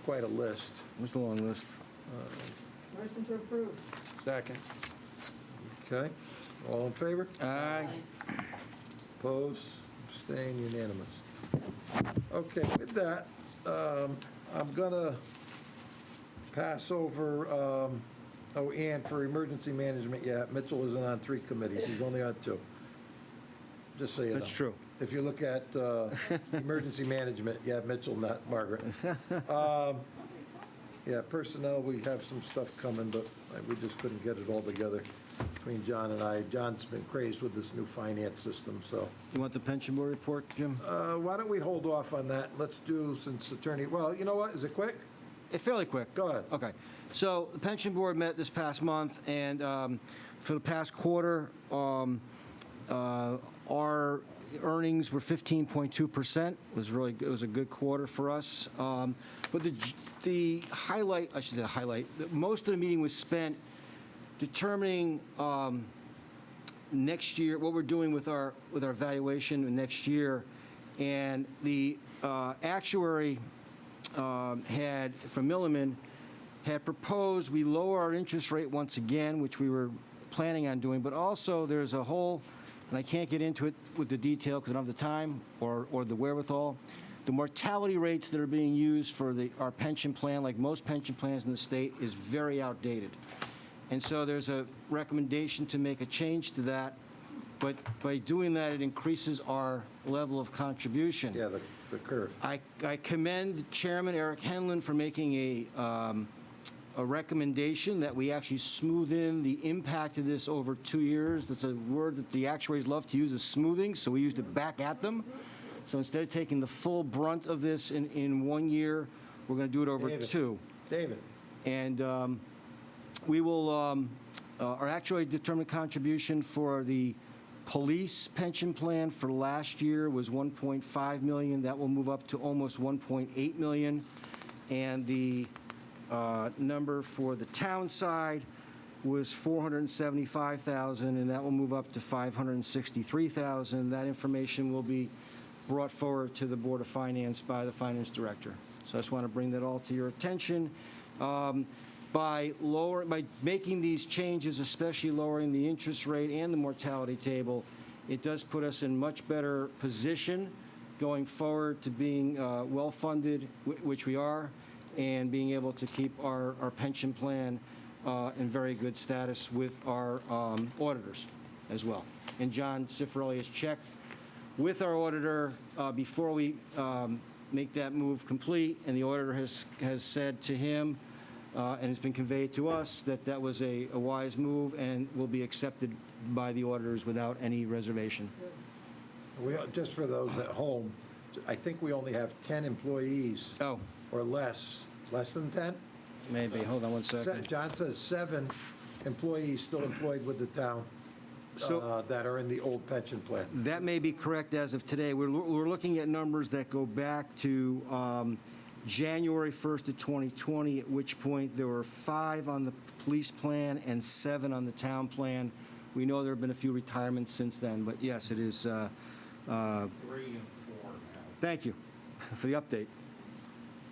quite a list. What's the long list? Motion to approve. Second. Okay, all in favor? Aye. Opposed, abstained, unanimous. Okay, with that, I'm gonna pass over, Ann, for emergency management, yeah, Mitchell isn't on 3 committees, he's only on 2. Just so you know. That's true. if you look at emergency management, you have Mitchell, not Margaret. Yeah, personnel, we have some stuff coming, but we just couldn't get it all together between John and I. John's been crazed with this new finance system, so. You want the pension board report, Jim? Why don't we hold off on that? Let's do, since attorney, well, you know what, is it quick? Fairly quick. Go ahead. Okay. So the pension board met this past month, and for the past quarter, our earnings were 15.2%. It was a good quarter for us. But the highlight, I should say highlight, most of the meeting was spent determining next year, what we're doing with our valuation next year. And the actuary from Milliman had proposed we lower our interest rate once again, which we were planning on doing, but also there's a whole, and I can't get into it with the detail because I don't have the time or the wherewithal, the mortality rates that are being used for our pension plan, like most pension plans in the state, is very outdated. And so there's a recommendation to make a change to that, but by doing that, it increases our level of contribution. Yeah, the curve. I commend Chairman Eric Henlon for making a recommendation that we actually smooth in the impact of this over 2 years. That's a word that the actuaries love to use, is smoothing, so we used it back at them. So instead of taking the full brunt of this in 1 year, we're going to do it over two. David. And we will, our actuary determined contribution for the police pension plan for last year was $1.5 million. That will move up to almost $1.8 million. And the number for the town side was $475,000, and that will move up to $563,000. That information will be brought forward to the Board of Finance by the Finance Director. So I just want to bring that all to your attention. By making these changes, especially lowering the interest rate and the mortality table, it does put us in much better position going forward to being well-funded, which we are, and being able to keep our pension plan in very good status with our auditors as well. And John Cifarelli has checked with our auditor before we make that move complete, and the auditor has said to him, and it's been conveyed to us, that that was a wise move and will be accepted by the auditors without any reservation. Just for those at home, I think we only have 10 employees. Oh. Or less than 10? Maybe, hold on one second. John says 7 employees still employed with the town that are in the old pension plan. That may be correct as of today. We're looking at numbers that go back to January 1st of 2020, at which point there were 5 on the police plan and 7 on the town plan. We know there have been a few retirements since then, but yes, it is. 3 and 4 now. Thank you for the update.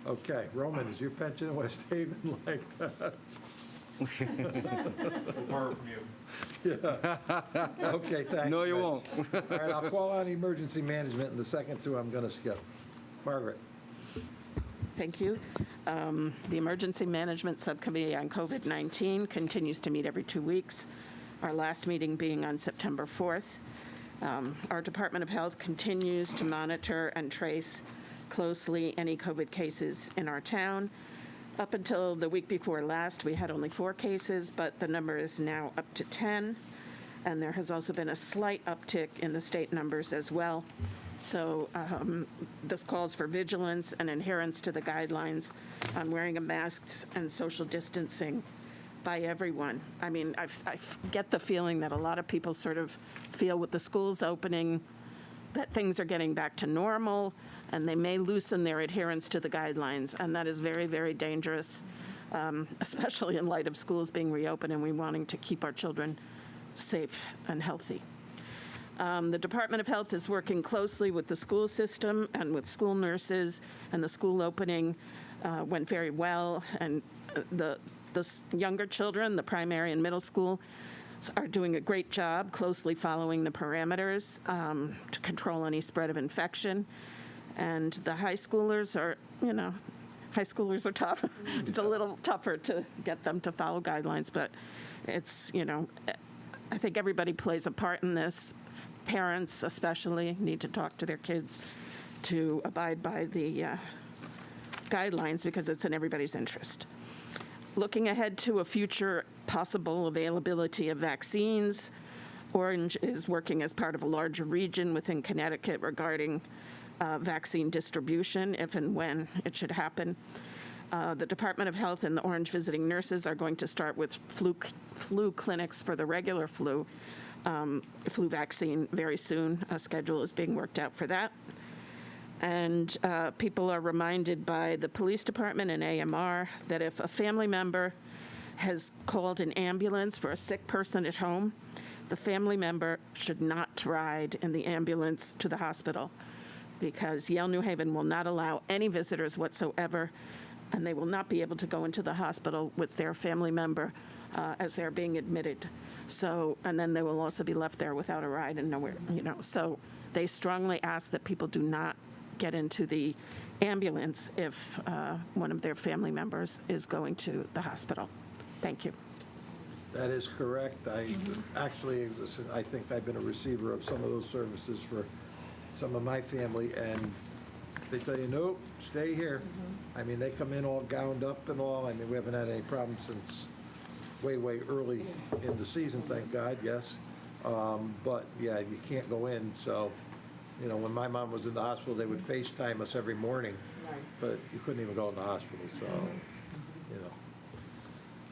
Okay, Roman, is your pension in West Haven like that? Far from you. Yeah. Okay, thanks. No, you Mitch. won't. All right, I'll call on emergency management, and the second two I'm going to skip. Margaret. Thank you. The Emergency Management Subcommittee on COVID-19 continues to meet every 2 weeks, our last meeting being on September 4th. Our Department of Health continues to monitor and trace closely any COVID cases in our town. Up until the week before last, we had only 4 cases, but the number is now up to 10. And there has also been a slight uptick in the state numbers as well. So this calls for vigilance and adherence to the guidelines on wearing of masks and social distancing by everyone. I mean, I get the feeling that a lot of people sort of feel with the schools opening that things are getting back to normal, and they may loosen their adherence to the guidelines, and that is very, very dangerous, especially in light of schools being reopened and we wanting to keep our children safe and healthy. The Department of Health is working closely with the school system and with school nurses, and the school opening went very well, and the younger children, the primary and middle school, are doing a great job closely following the parameters to control any spread of infection. And the high schoolers are, high schoolers are tough. It's a little tougher to get them to follow guidelines, but it's, I think everybody plays a part in this. parents especially need to talk to their kids to abide by the guidelines because it's in everybody's interest. Looking ahead to a future possible availability of vaccines, Orange is working as part of a larger region within Connecticut regarding vaccine distribution, if and when it should happen. The Department of Health and the Orange visiting nurses are going to start with flu clinics for the regular flu vaccine very soon. A schedule is being worked out for that. And people are reminded by the police department and AMR that if a family member has called an ambulance for a sick person at home, the family member should not ride in the ambulance to the hospital because Yale New Haven will not allow any visitors whatsoever, and they will not be able to go into the hospital with their family member as they're being admitted. So, and then they will also be left there without a ride and nowhere, So they strongly ask that people do not get into the ambulance if one of their family members is going to the hospital. Thank you. That is correct. I think I've been a receiver of some of those services for some of my family, and they tell you, nope, stay here. I mean, they come in all gowned up and all. I mean, we haven't had any problems since way, way early in the season, thank God, yes. But, yeah, you can't go in, so, when my mom was in the hospital, they would FaceTime us every morning, but you couldn't even go in the hospital, so,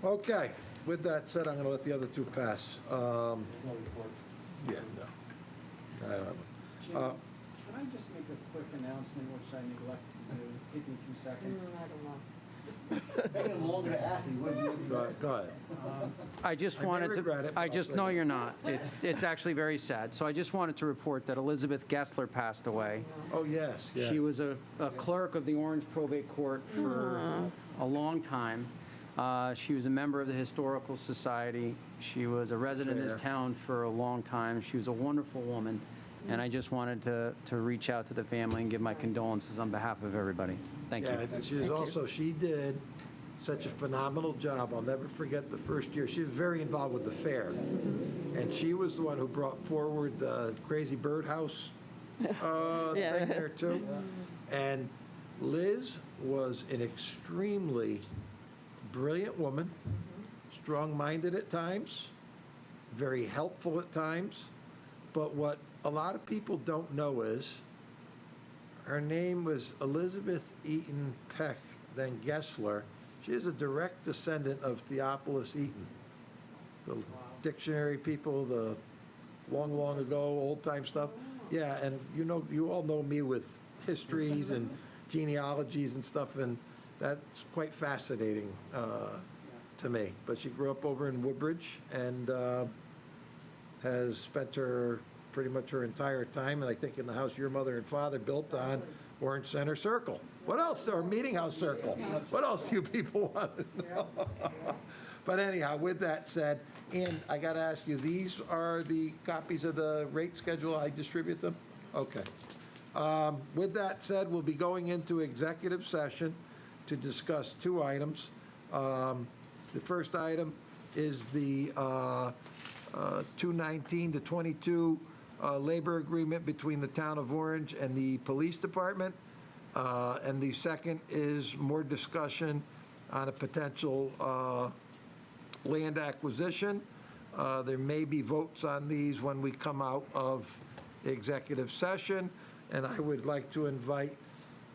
Okay, with that said, I'm going to let the other two pass. Yeah, no. I don't have one. Jim, can I just make a quick announcement, which I neglected to do? Take me 2 seconds. Taking longer to ask than you would. Go ahead. I just I may wanted regret to, it, but I I'll just, say no, it. you're not. It's actually very sad. So I just wanted to report that Elizabeth Gessler passed away. Oh, yes, yeah. She was a clerk of the Orange Probate Court for a long time. She was a member of the Historical Society. She was a resident in this Fair. town for a long time. She was a wonderful woman. And I just wanted to reach out to the family and give my condolences on behalf of everybody. Thank you. Yeah, she did such a phenomenal job. I'll never forget the first year. She was very involved with the fair. And she was the one who brought forward the Crazy Birdhouse thing there too. And Liz was an extremely brilliant woman, strong-minded at times, very helpful at times. But what a lot of people don't know is her name was Elizabeth Eaton Peck, then Gessler. She is a direct descendant of Theophilus Eaton. The dictionary people, the long, long ago, old-time stuff. Yeah, and you all know me with histories and genealogies and stuff, and that's quite fascinating to me. But she grew up over in Woodbridge and has spent pretty much her entire time, and I think in the house your mother and father built on Orange Center Circle. What else? Or Meeting House Circle. What else do you people want to know? But anyhow, with that said, and I got to ask you, these are the copies of the rate schedule. I distribute them? Okay. With that said, we'll be going into executive session to discuss 2 items. The first item is the 219 to 22 labor agreement between the town of Orange and the police department. And the second is more discussion on a potential land acquisition. There may be votes on these when we come out of executive session. And I would like to invite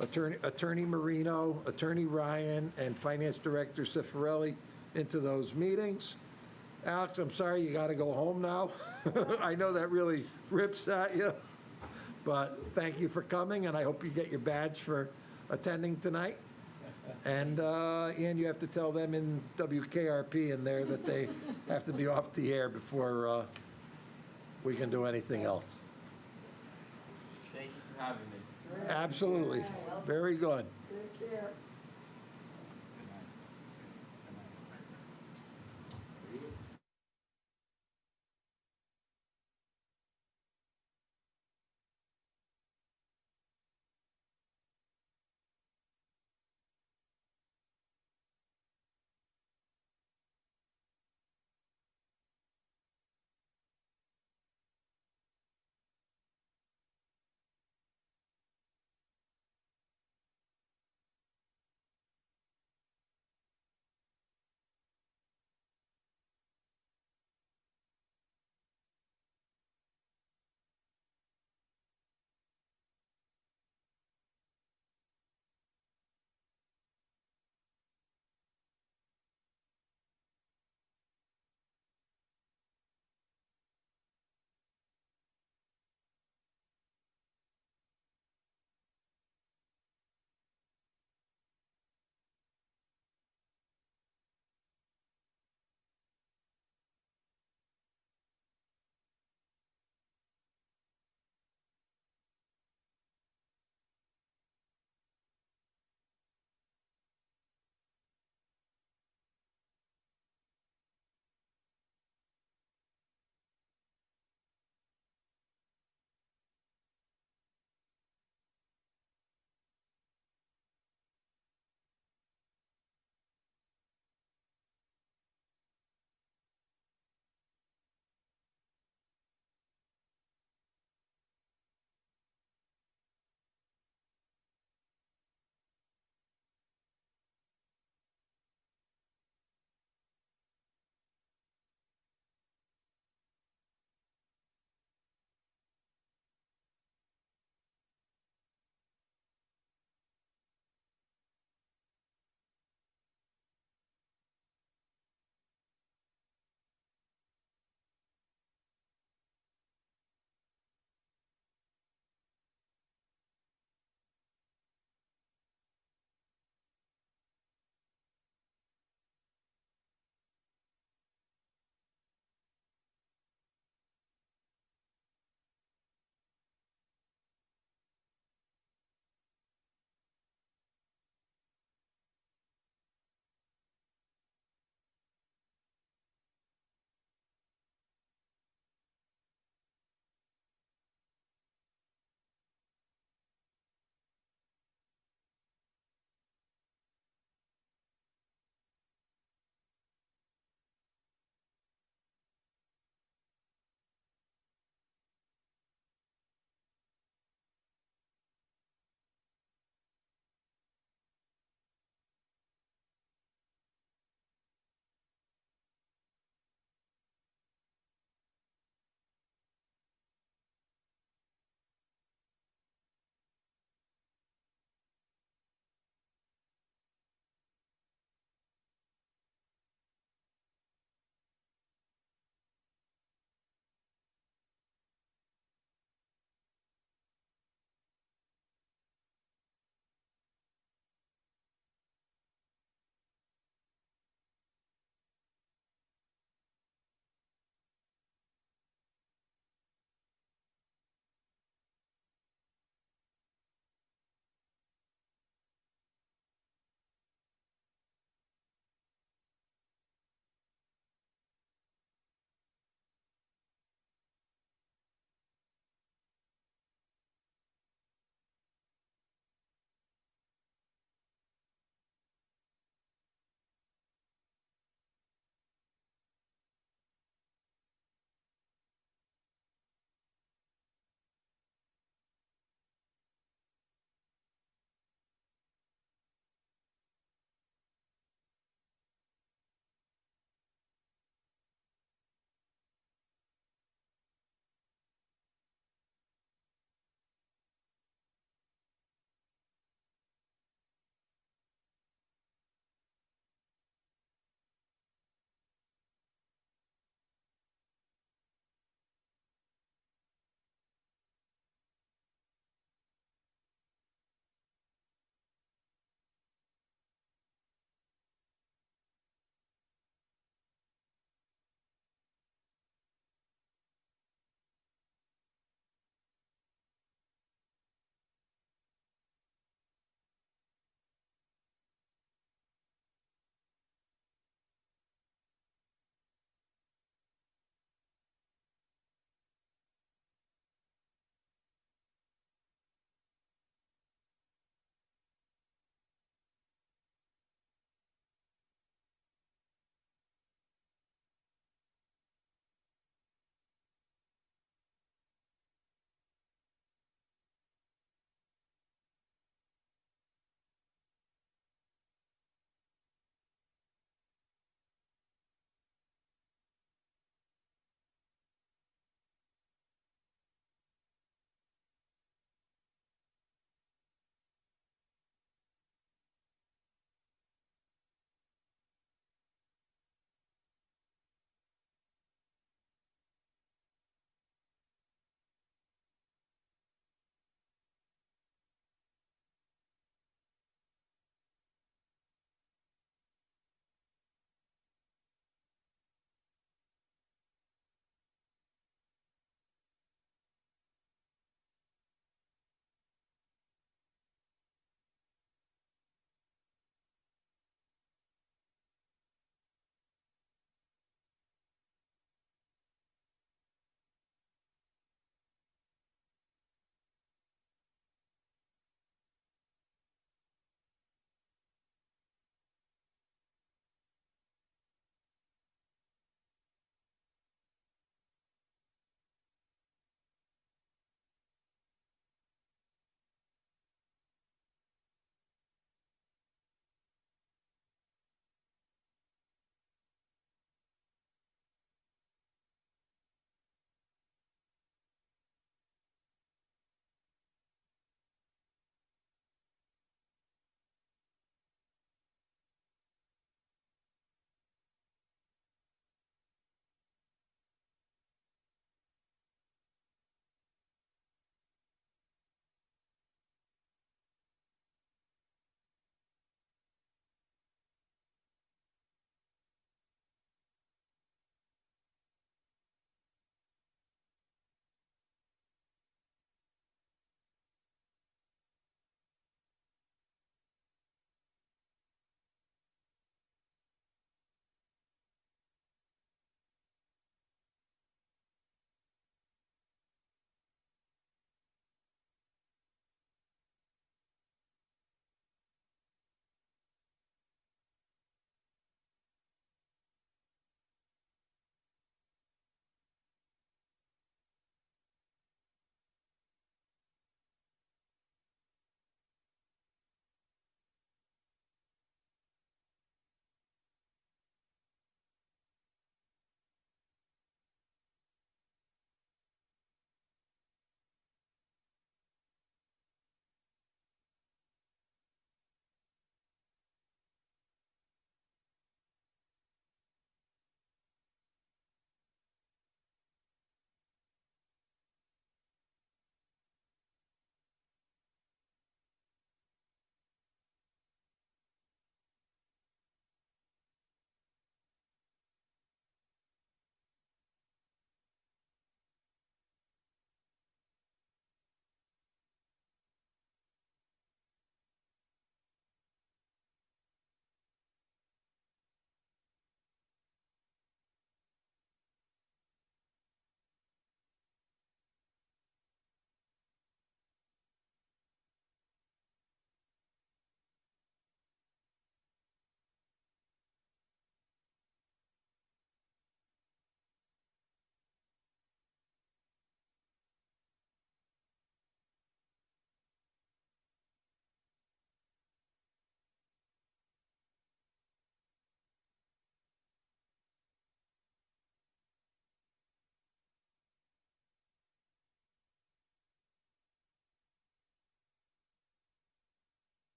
Attorney Marino, Attorney Ryan, and Finance Director Cifarelli into those meetings. Alex, I'm sorry you got to go home now. I know that really rips at you, but thank you for coming, and I hope you get your badge for attending tonight. And you have to tell them in WKRP in there that they have to be off the air before we can do anything else. Thank you for having me. Absolutely. Very good. Take care.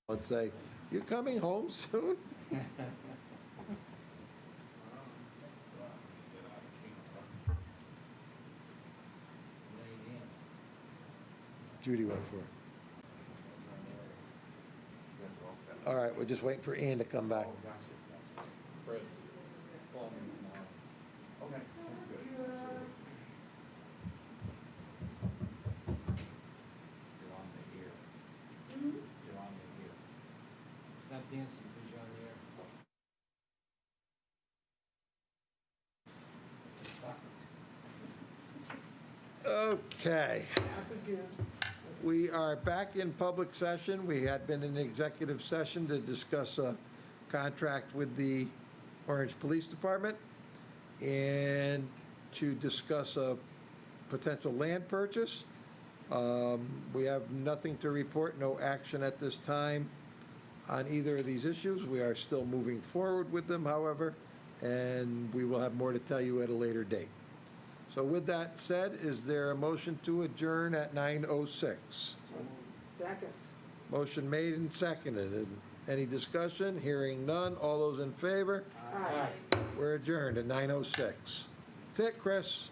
and say, "You coming home soon?" Judy went for it. All right, we're just waiting for Ian to come back. Chris, call me tomorrow. Okay, that's good. You're on the ear. You're on the ear. It's not dancing because you're on the air. Okay. We are back in public session. We had been in executive session to discuss a contract with the Orange Police Department and to discuss a potential land purchase. We have nothing to report, no action at this time on either of these issues. We are still moving forward with them, however, and we will have more to tell you at a later date. So with that said, is there a motion to adjourn at 9:06? Second. Motion made and seconded. And any discussion? Hearing none. All those in favor? Aye. We're adjourned at 9:06. That's it, Chris.